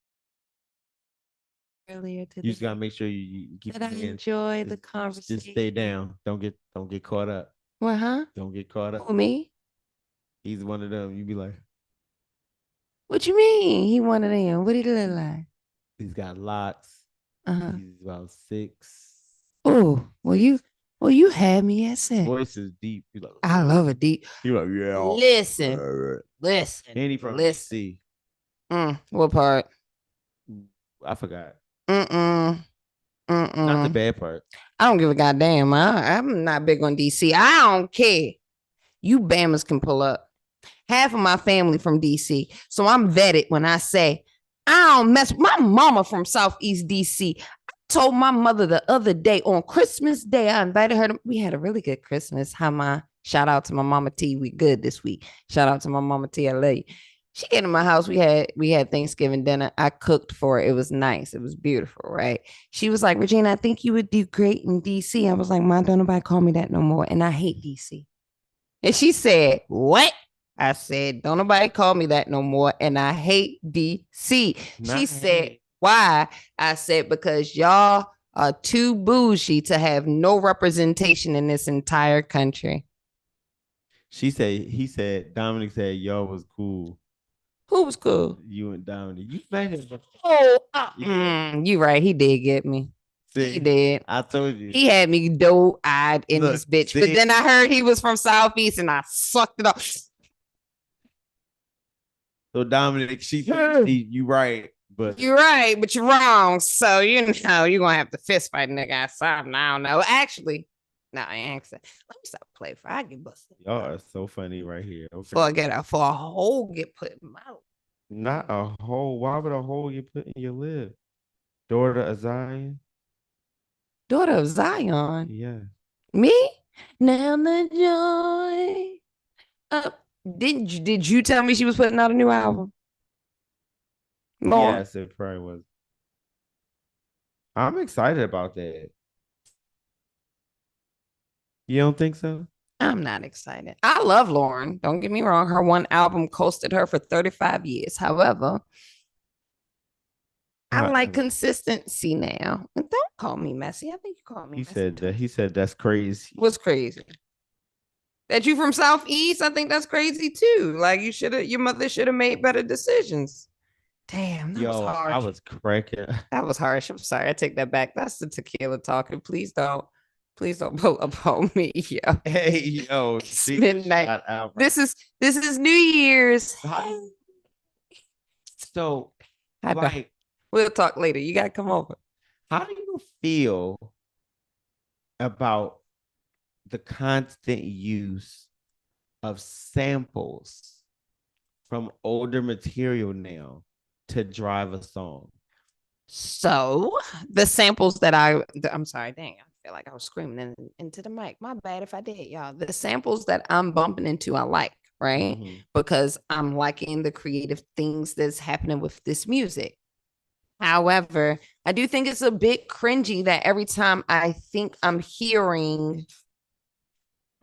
earlier You just today. gotta make sure you keep Did I it in. enjoy the Just stay conversation? down. Don't get caught up. What, huh? Don't get caught up. Who, me? He's one of them. You be like, What you mean? He one of them. What did he look like? he's got locks. Uh-huh. He's about 6. Oh, well, you had me at His 6. voice is deep. He's like, I love it deep. he's like, yeah. Listen, listen, And he from listen. DC. What part? I forgot. Mm-mm. Not the Mm-mm. bad part. I don't give a goddamn. I'm not big on DC. I don't care. You Bammers can pull up. Half of my family from DC. So I'm vetted when I say I don't mess with my mama from Southeast DC. I told my mother the other day on Christmas Day, I invited her to, we had a really good Christmas. How my shout out to my mama T. We good this week. Shout out to my mama T. I love you. She came to my house. We had Thanksgiving dinner. I cooked for her. It was nice. It was beautiful, right? She was like, Regina, I think you would do great in DC. I was like, Mom, don't nobody call me that no more. And I hate DC. And she said, What? I said, Don't nobody call me that no more. And I hate DC. She said, Why? I said, Because y'all are too bougie to have no representation in this entire country. He said, Dominic said, y'all was cool. Who was cool? You and Dominic. You met him. Oh, Yeah. you right. He did get me. See, He did. I told you. He had me doe-eyed in Look, this bitch. see? But then I heard he was from Southeast and I sucked it up. So Dominic, you right, but You're right, but you're wrong. So you're gonna have to fist fight nigga outside. I don't know. Actually, no, I ain't saying. Let me stop playing for I get busted. y'all are so funny right here. Okay. For a hole get put in my mouth. Not a hole. Why would a hole you put in your lip? Daughter of Zion? Daughter of Zion. Yeah. Me? Now the joy. Did you tell me she was putting out a new album? Lauren? Yes, it probably was. I'm excited about that. You don't think so? I'm not excited. I love Lauren. Don't get me wrong. Her one album coasted her for 35 years. However, I like consistency now. And don't call me messy. I think you called me He messy. said that. He said that's crazy. What's crazy? That you from Southeast? I think that's crazy too. Like your mother should have made better decisions. Damn, that was harsh. I was cracking. That was harsh. I'm sorry. I take that back. That's the tequila talking. Please don't pull up on me, yo. Hey, yo, it's midnight. This is New Year's. So, like, we'll talk later. You gotta come over. How do you feel about the constant use of samples from older material now to drive a song? So the samples that I'm sorry, dang, I feel like I was screaming into the mic. My bad if I did, y'all. The samples that I'm bumping into, I like, right? Mm-hmm. Because I'm liking the creative things that's happening with this music. However, I do think it's a bit cringy that every time I think I'm hearing,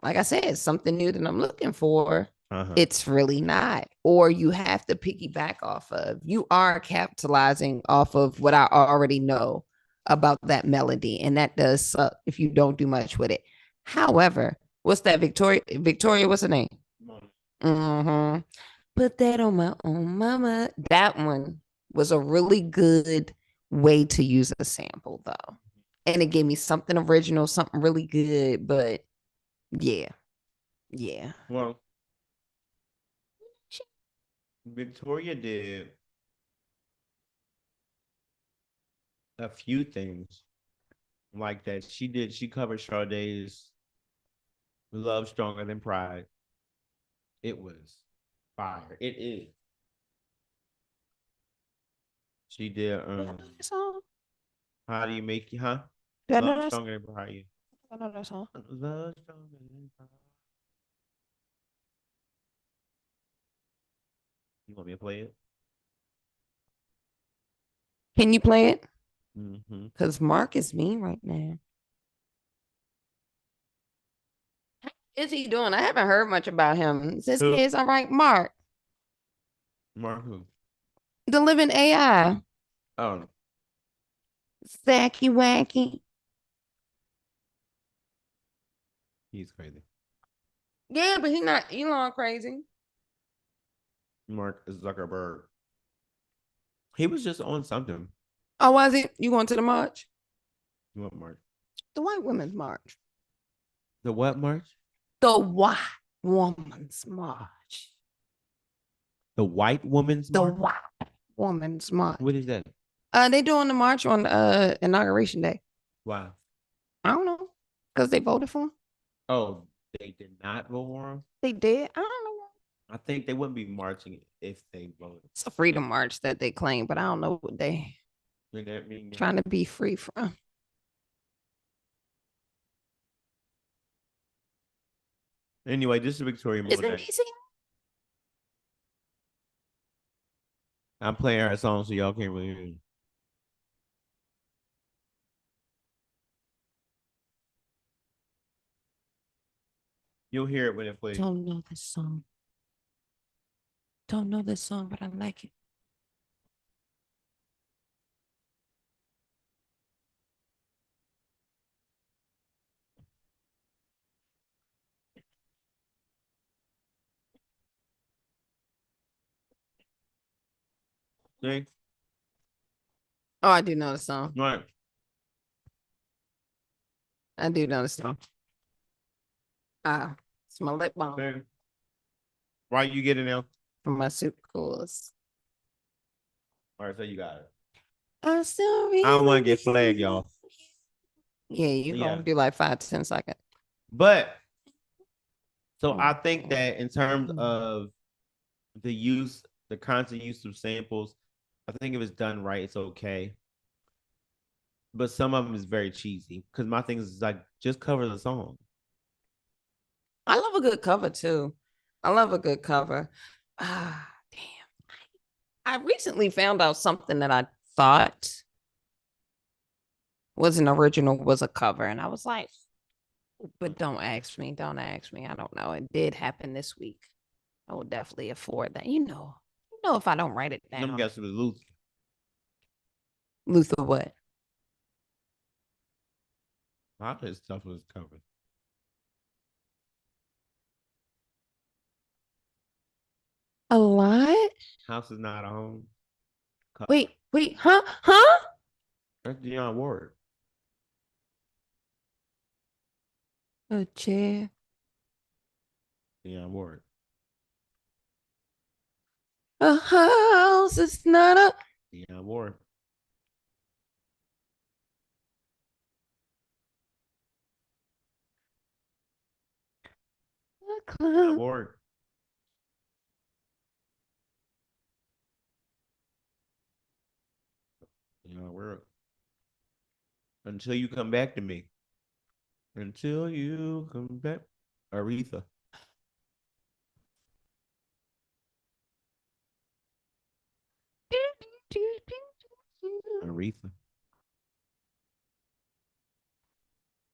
like I said, something new that I'm looking for, it's really not. Or you have to piggyback off of. You are capitalizing off of what I already know about that melody. And that does suck if you don't do much with it. However, what's that? Victoria, what's her name? Mm-hmm. Put that on my own mama. That one was a really good way to use a sample, though. And it gave me something original, something really good. But yeah. Well, Victoria did a few things like that. She covered Sade's Love Stronger Than Pride. It was fire. It is. She did Song? How Do You Make You, huh? Do I know Love that song? Stronger Than Pride. I know that song. Love Stronger Than Pride. You want me to play it? Can you play it? Mm-hmm. Because Mark is mean right now. Is he doing? I haven't heard much about him. This Who? kid's all right, Mark, Mark who? the living AI, Oh, Sacky Wacky. he's crazy. Yeah, but he's not Elon crazy. Mark Zuckerberg. He was just on something. Oh, was it? You going to the march? You want Mark? The white women's march. The what march? The white woman's march. The white woman's The march? white woman's march. What is that? They doing the march on inauguration day. Wow. I don't know. Because they voted for him. Oh, they did not vote for him? They did. I don't know. I think they wouldn't be marching if they voted. It's a freedom march that they claim, but I don't know what they trying to be free from. Anyway, this is Victoria Monet. I'm playing her song so y'all can't really hear me. You'll hear it when it plays. Don't know this song. Don't know this song, but I like it. See? Oh, I do know the song. Right. I do know the song. It's my lip balm. See? Why you get it now? From my super cools. All right, so you got it. I still really I don't want to get flagged, y'all. Yeah, you gonna do like 5 to 10 seconds. But so I think that in terms of the constant use of samples, I think if it's done right, it's okay. But some of them is very cheesy because my thing is like just cover the song. I love a good cover too. I love a good cover. Damn. I recently found out something that I thought was an original was a cover, and I was like, but don't ask me. Don't ask me. I don't know. It did happen this week. I will definitely afford that. If I don't write it down. I'm guessing it was Luther. Luther what? A lot of his stuff was covered. A lot? House is not a home. Wait, huh? That's Dionne Ward. A chair. Dionne Ward. A house is not a Dionne Ward. Dionne Ward. Dionne Ward. Until you come back to me. Until you come back. Aretha. Aretha.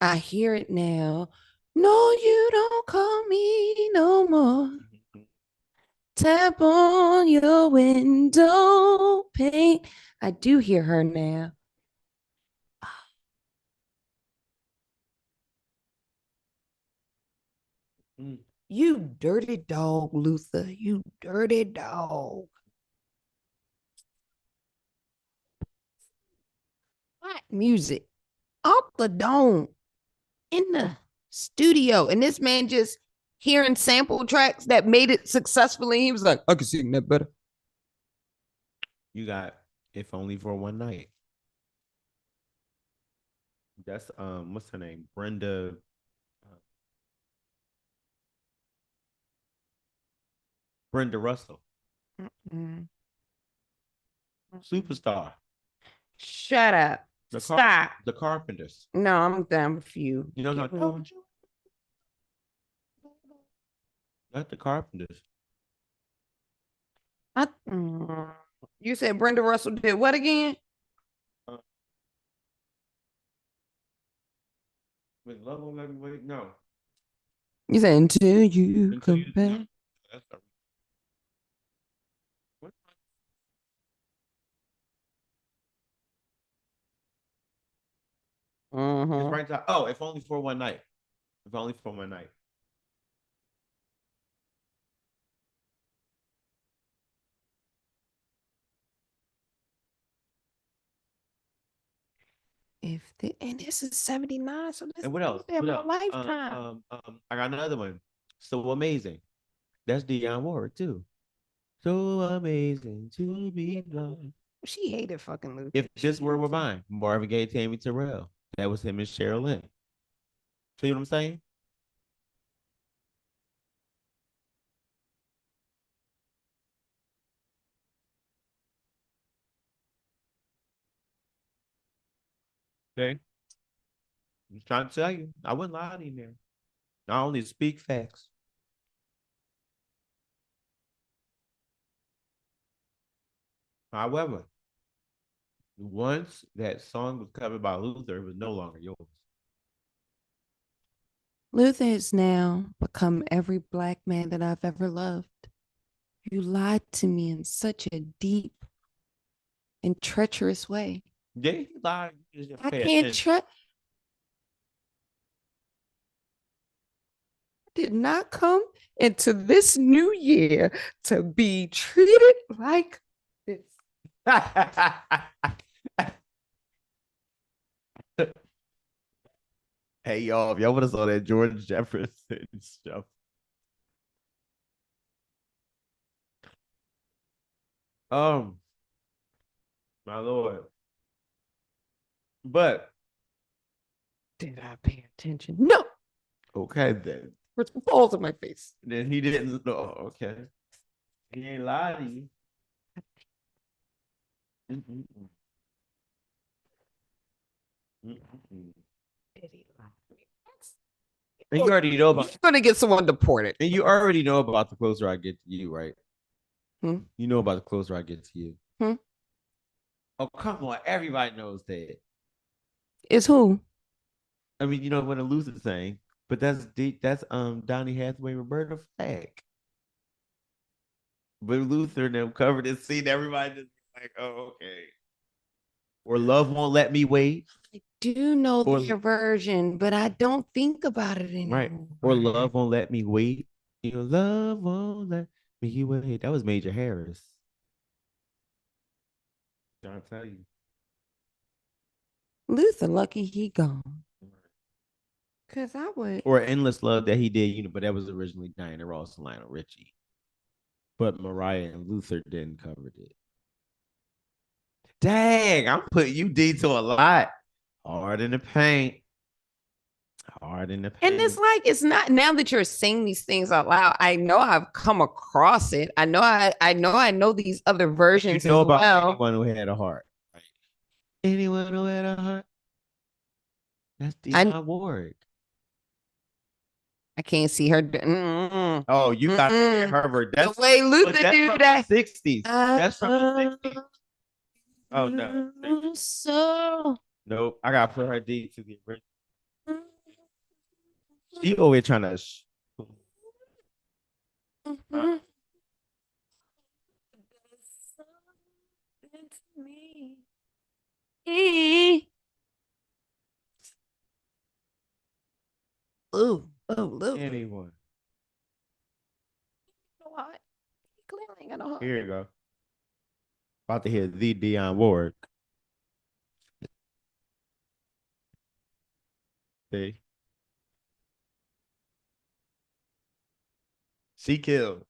I hear it now. No, you don't call me no more. Tap on your window pane. I do hear her now. You dirty dog, Luther. You dirty dog. Black music off the dome in the studio. And this man just hearing sample tracks that made it successfully. He was like, I can sing that better. You got If Only for One Night. That's what's her name? Brenda Russell, Mm. superstar. Shut up. The car, Stop. the Carpenters. No, I'm done with you. You know what I'm talking Not the Carpenters. I, you said Brenda Russell did what again? Uh, with love will let me wait. No, You said until you until come you. No, back. that's a, what? It's Mm-hmm. right time. Oh, if only for one night. If only for one night. If the and this is 79, so this And what else? is What my else? lifetime. I got another one. So amazing. That's Dionne Warwick too. So amazing to be loved. She hated fucking Luther. If this were mine, Marvin Gaye, Tammy Terrell. That was him and Cheryl Lynn. See what I'm saying? Okay. I'm trying to tell you. I wouldn't lie to you there. I only speak facts. However, once that song was covered by Luther, it was no longer yours. Luther has now become every black man that I've ever loved. You lied to me in such a deep and treacherous way. Yeah, you lied. You just I pay can't attention. trust. Did not come into this new year to be treated like this. Hey y'all, if y'all would have saw that George Jefferson stuff. Um, my lord. But Did I pay attention? No. okay then. Where's balls in my face? Then he didn't know. Okay. He ain't lied to you. Mm-mm-mm. Mm-mm-mm. Did he lie to me? And you already know You're about gonna get someone deported. and you already know about the closer I get to you, right? Hmm? You know about the closer I get to you. Hmm? Oh, come on. Everybody knows that. Is who? I mean, you know what a loser saying, but that's deep. That's Donny Hathaway, Roberta Flack. But Luther and them covered this scene. Everybody just like, oh, okay. Or love won't let me wait. I do know Or their version, but I don't think about it right. anymore. Or love won't let me wait. You know, love won't let me wait. That was Major Harris. Trying to tell you. Luther, lucky he gone. Cause I would. Or Endless Love that he did, you know, but that was originally Diana Ross and Lionel Richie. But Mariah and Luther didn't cover it. Dang, I'm putting you D to a lot. Hard in the paint. Hard in the And it's paint. like it's not now that you're saying these things out loud. I know I've come across it. I know these other You versions know as about well. anyone who had a heart. Right? Anyone who had a heart. That's I Dionne Warwick. I can't see her. Mm-mm, Oh, you got to hear mm-mm. her. The way Luther That's do from that. the 60s. That's from the 60s. Oh no. So Nope. I gotta put her D to the original. She always trying to uh, Ooh, oh, Luther. You anyone. know what? He clearly ain't got no heart. Here you go. About to hear the Dionne Warwick. See? She killed.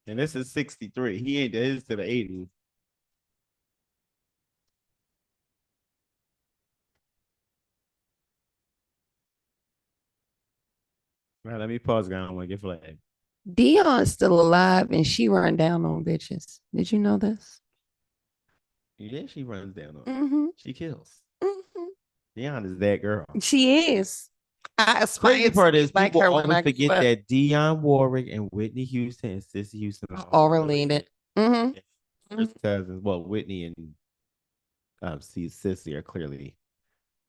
And this is 63. He ain't his to the 80s. Now, let me pause. I don't want to get flagged. Dion's still alive and she run down on bitches. Did you know this? Yeah, she runs down on. Mm-hmm. She kills. Mm-hmm. Dion is that girl. She is. I Crazy aspire to part be is like people her when always I grew forget up. that Dionne Warwick and Whitney Houston and Sissy Houston are All all related. related. Mm-hmm. First cousins. Well, Whitney and Sissy are clearly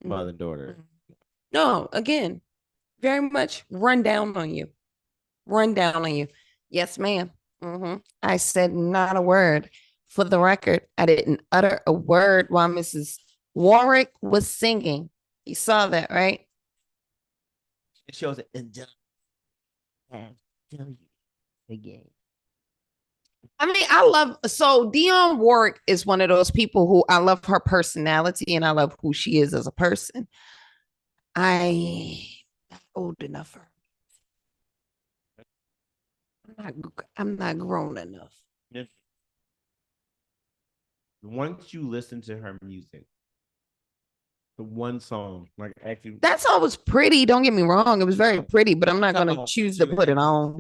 mother and daughter. Mm-hmm. No, again, very much run down on you. Run down on you. Yes, ma'am. Mm-hmm. I said not a word. For the record, I didn't utter a word while Mrs. Warwick was singing. You saw that, right? It shows it in tell you again. I mean, I love so Dionne Warwick is one of those people who I love her personality and I love who she is as a person. I not old enough for her. I'm not grown enough. Once you listen to her music, the one song, like actually, That song was pretty. Don't get me wrong; it was very pretty, but I'm not going to what choose to you put it on.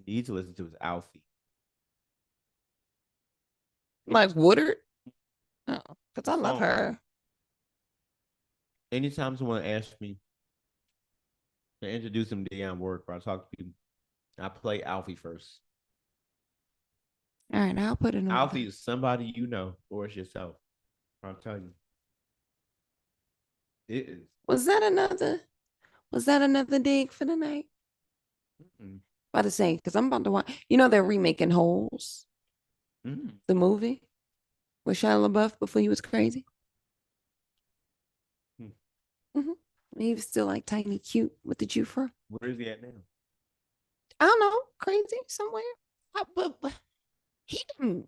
need to listen to is Alfie. Like Woodard, oh, because I love Song. her. Anytime someone asks me to introduce them to Dionne Warwick or I talk to people, I play Alfie first. All right, I'll put it on. Alfie is somebody you know, or it's yourself. I'll tell you. It is. Was that another? Was that another dig for the night? Mm-mm. About to say because I'm about to watch. You know they're remaking Holes, the movie with Shia LaBeouf before he was crazy. Mm-hmm. He was still like tiny, cute with the Jufra. Where is he at now? I don't know, crazy somewhere. But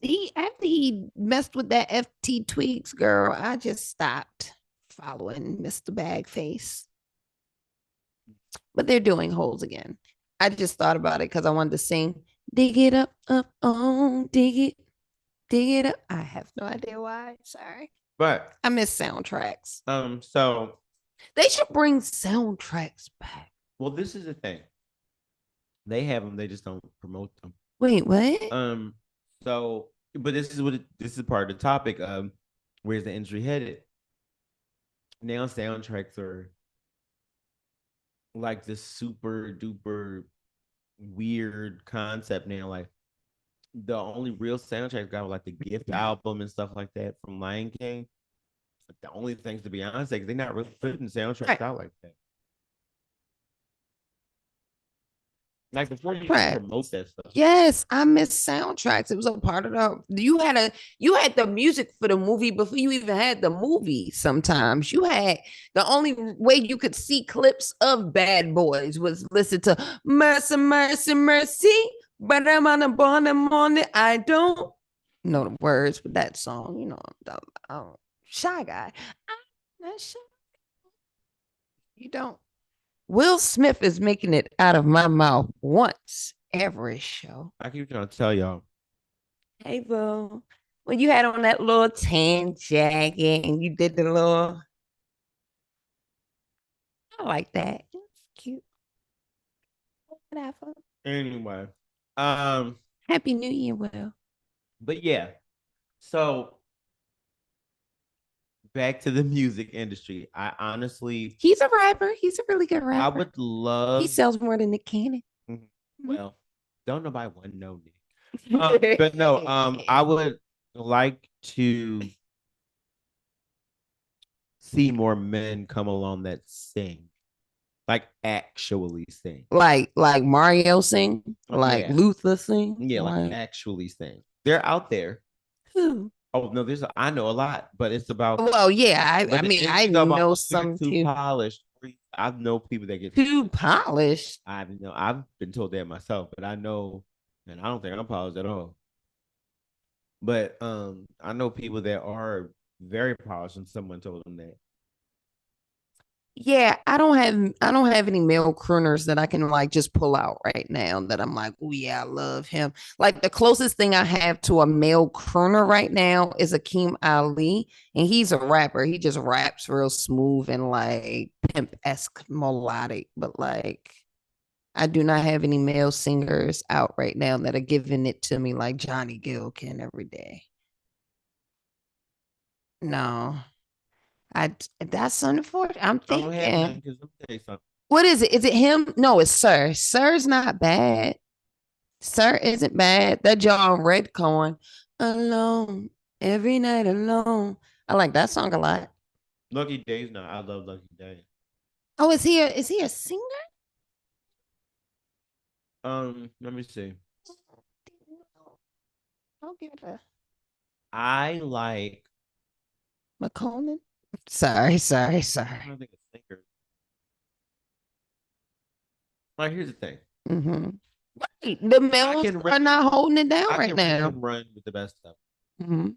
he after he messed with that FT Tweaks girl, I just stopped following Mr. Bagface. But they're doing Holes again. I just thought about it because I wanted to sing "Dig It Up, Up, On, Dig It Up." I have no idea why. Sorry, But I miss soundtracks. so They should bring soundtracks back. well, this is the thing. They have them, they just don't promote them. Wait, what? So, but this is part of the topic. Where's the industry headed? Now soundtracks are like this super duper weird concept now. Like the only real soundtracks got like the Gift album and stuff like that from Lion King. The only things to be honest, like they're not really putting soundtracks out like that. Like before you Right. promote that stuff. Yes, I miss soundtracks. It was a part of you had the music for the movie before you even had the movie. Sometimes you had the only way you could see clips of Bad Boys was listen to Mercy, Mercy, Mercy. But I'm on a bottom on it. I don't know the words, but that song, you know, Shy Guy. I'm not shy. You don't. Will Smith is making it out of my mouth once every show. I keep trying to tell y'all. Hey, boo. When you had on that little tan jacket and you did the little, I like that. It's cute. Whatever. Anyway, Happy New Year, Will. but yeah. So back to the music industry. I honestly, He's a rapper. He's a really good rapper. I would love. He sells more than Nick Cannon. Well, don't nobody want to know Nick. But no, I would like to see more men come along that sing, like actually sing, like Mario sing, like yeah. Luther sing. Yeah, like actually sing. They're out there. Who? Oh no, I know a lot, but it's about. Well, yeah, I mean, I know some too too. polished. I know people that get Too polished. I've been told that myself, but I know, and I don't think I'm polished at all. But I know people that are very polished, and someone told them that. Yeah, I don't have any male crooners that I can like just pull out right now that I'm like, oh yeah, I love him. Like the closest thing I have to a male crooner right now is Akeem Ali, and he's a rapper. He just raps real smooth and like pimp-esque melodic, but like I do not have any male singers out right now that are giving it to me like Johnny Gill can every day. No, I that's unfortunate. I'm I don't have nothing thinking. because let me tell you something. What is it? Is it him? No, it's Sir. Sir's not bad. Sir isn't bad. That John Redcorn, alone every night alone. I like that song a lot. Lucky Days now. I love Lucky Days. Oh, is he a singer? Let me see. I'll give it a I like. McConan. Sorry, sorry, I sorry. don't think a singer. Like, here's the thing. Mm-hmm. Right. The I males can are not holding it down I right can rip now. and run with the best stuff. Mm-hmm.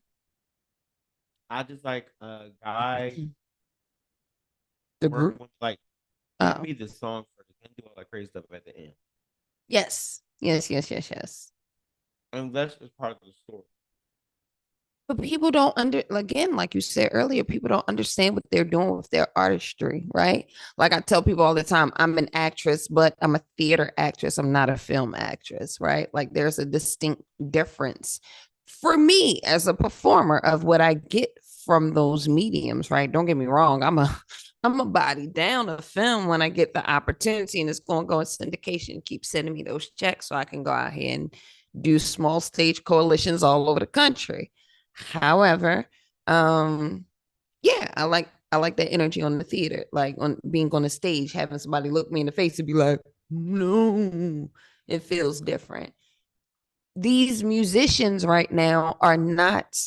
I just like a guy The working group. with like give Oh, me the song first and do all that crazy stuff at the end. yes, yes, yes, yes, yes. And that's just part of the story. But people don't again, like you said earlier, people don't understand what they're doing with their artistry, right? Like I tell people all the time, I'm an actress, but I'm a theater actress. I'm not a film actress, right? Like there's a distinct difference for me as a performer of what I get from those mediums, right? Don't get me wrong, I'm a body down a film when I get the opportunity and it's going to go in syndication, keep sending me those checks so I can go out here and do small stage coalitions all over the country. However, um, yeah, I like that energy on the theater, like on being on the stage, having somebody look me in the face and be like, no, it feels different. These musicians right now are not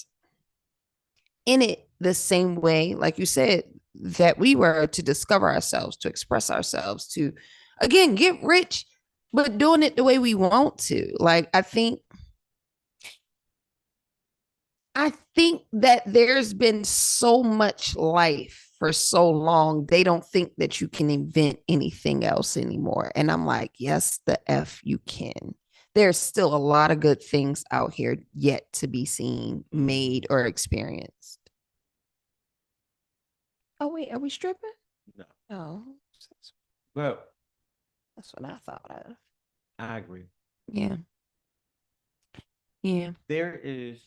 in it the same way, like you said, that we were to discover ourselves, to express ourselves, to again get rich, but doing it the way we want to. Like I think that there's been so much life for so long, they don't think that you can invent anything else anymore. And I'm like, yes, the F you can. There's still a lot of good things out here yet to be seen, made, or experienced. Oh, wait, are we stripping? No. Oh, Well, that's what I thought of. I agree. Yeah. Yeah. There is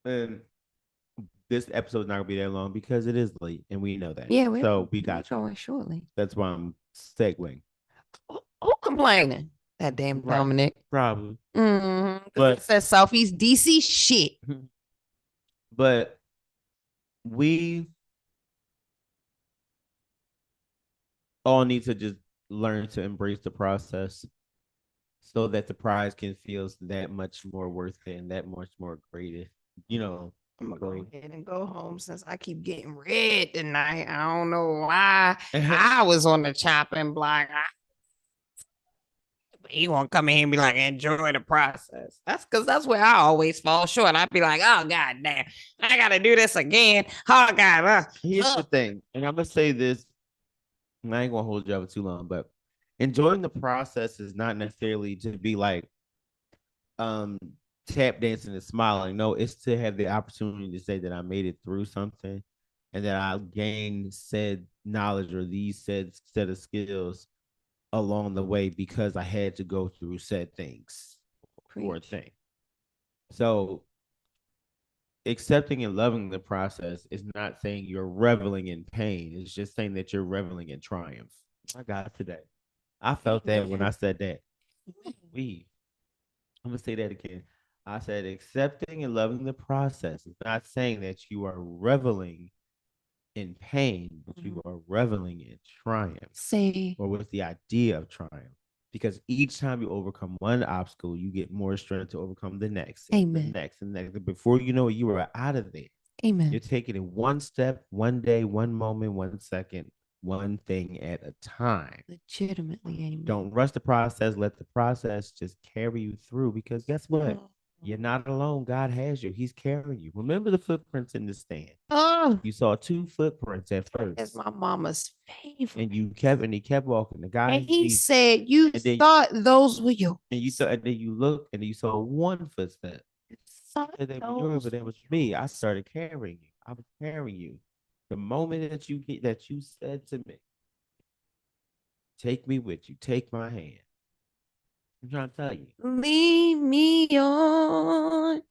um this episode's not gonna be that long because it is late and we know that. Yeah, So we we're got you. going shortly. That's why I'm segueing. Who complaining? That damn Right. Dominic. Probably. Because it But says Southeast DC shit. but we all need to just learn to embrace the process so that the prize can feel that much more worth it and that much more greater. You know, I'm gonna go ahead and go home since I keep getting red tonight. I don't know why I was on the chopping block. He won't come in here and be like, enjoy the process. That's because that's where I always fall short. I'd be like, oh god damn, I gotta do this again. Oh god. Here's the thing, and I'm gonna say this, and I ain't gonna hold you up too long, but enjoying the process is not necessarily to be like um tap dancing and smiling. No, it's to have the opportunity to say that I made it through something and that I gained said knowledge or these said set of skills along the way because I had to go through said things for a Preach. thing. So accepting and loving the process is not saying you're reveling in pain. It's just saying that you're reveling in triumph. My God, today. I felt that when I said that. We. I'm gonna say that again. I said accepting and loving the process is not saying that you are reveling in pain, but you are reveling in triumph Say or with the idea of triumph. Because each time you overcome one obstacle, you get more strength to overcome the next, and the amen. next, and the next. And before you know it, you are out of there. Amen. You're taking it one step, one day, one moment, 1 second, one thing at a time. Legitimately, amen. Don't rush the process. Let the process just carry you through because guess what? You're not alone. God has you. He's carrying you. Remember the footprints in the stand. You saw two footprints at It's first, my mama's favorite. and he kept walking. The guy, And he said, "You thought those were yours." and then you look, and then you saw one footstep. And they were yours, but that was me. I started carrying you. I was carrying you. The moment that you said to me, "Take me with you. Take my hand." I'm trying to tell you. Lead me on.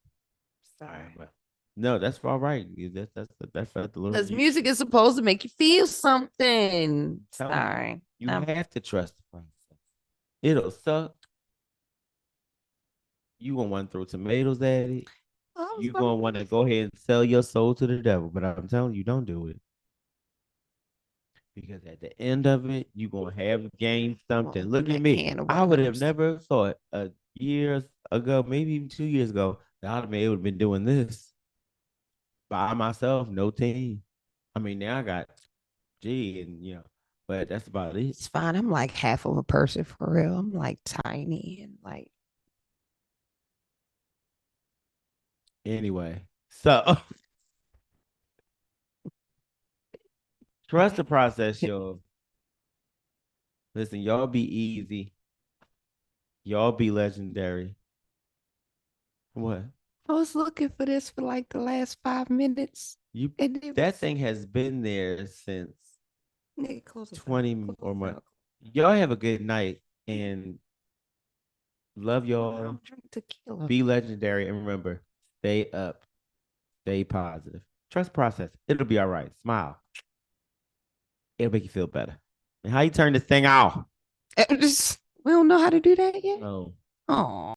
Sorry, well, no, that's all right. That's the little. Because music is supposed to make you feel something. Sorry. You have to trust the process. It'll suck. You gonna want to throw tomatoes at it. You gonna want to go ahead and sell your soul to the devil. But I'm telling you, don't do it. Because at the end of it, you're gonna have gained something. Look at me. I would have never thought a years ago, maybe even 2 years ago, that I'd have been able to been doing this by myself, no team. I mean, now I got G and but that's about it. It's fine. I'm like half of a person for real. I'm like tiny and like. Anyway, so trust the process, y'all. Listen, y'all be easy. Y'all be legendary. What? I was looking for this for like the last 5 minutes. That thing has been there since Nigga, close 20 or more. Y'all have a good night and love y'all. Drink tequila. Be legendary and remember, stay up, stay positive. Trust process. It'll be all right. Smile. It'll make you feel better. And how you turn this thing off? We don't know how to do that yet. No. Oh.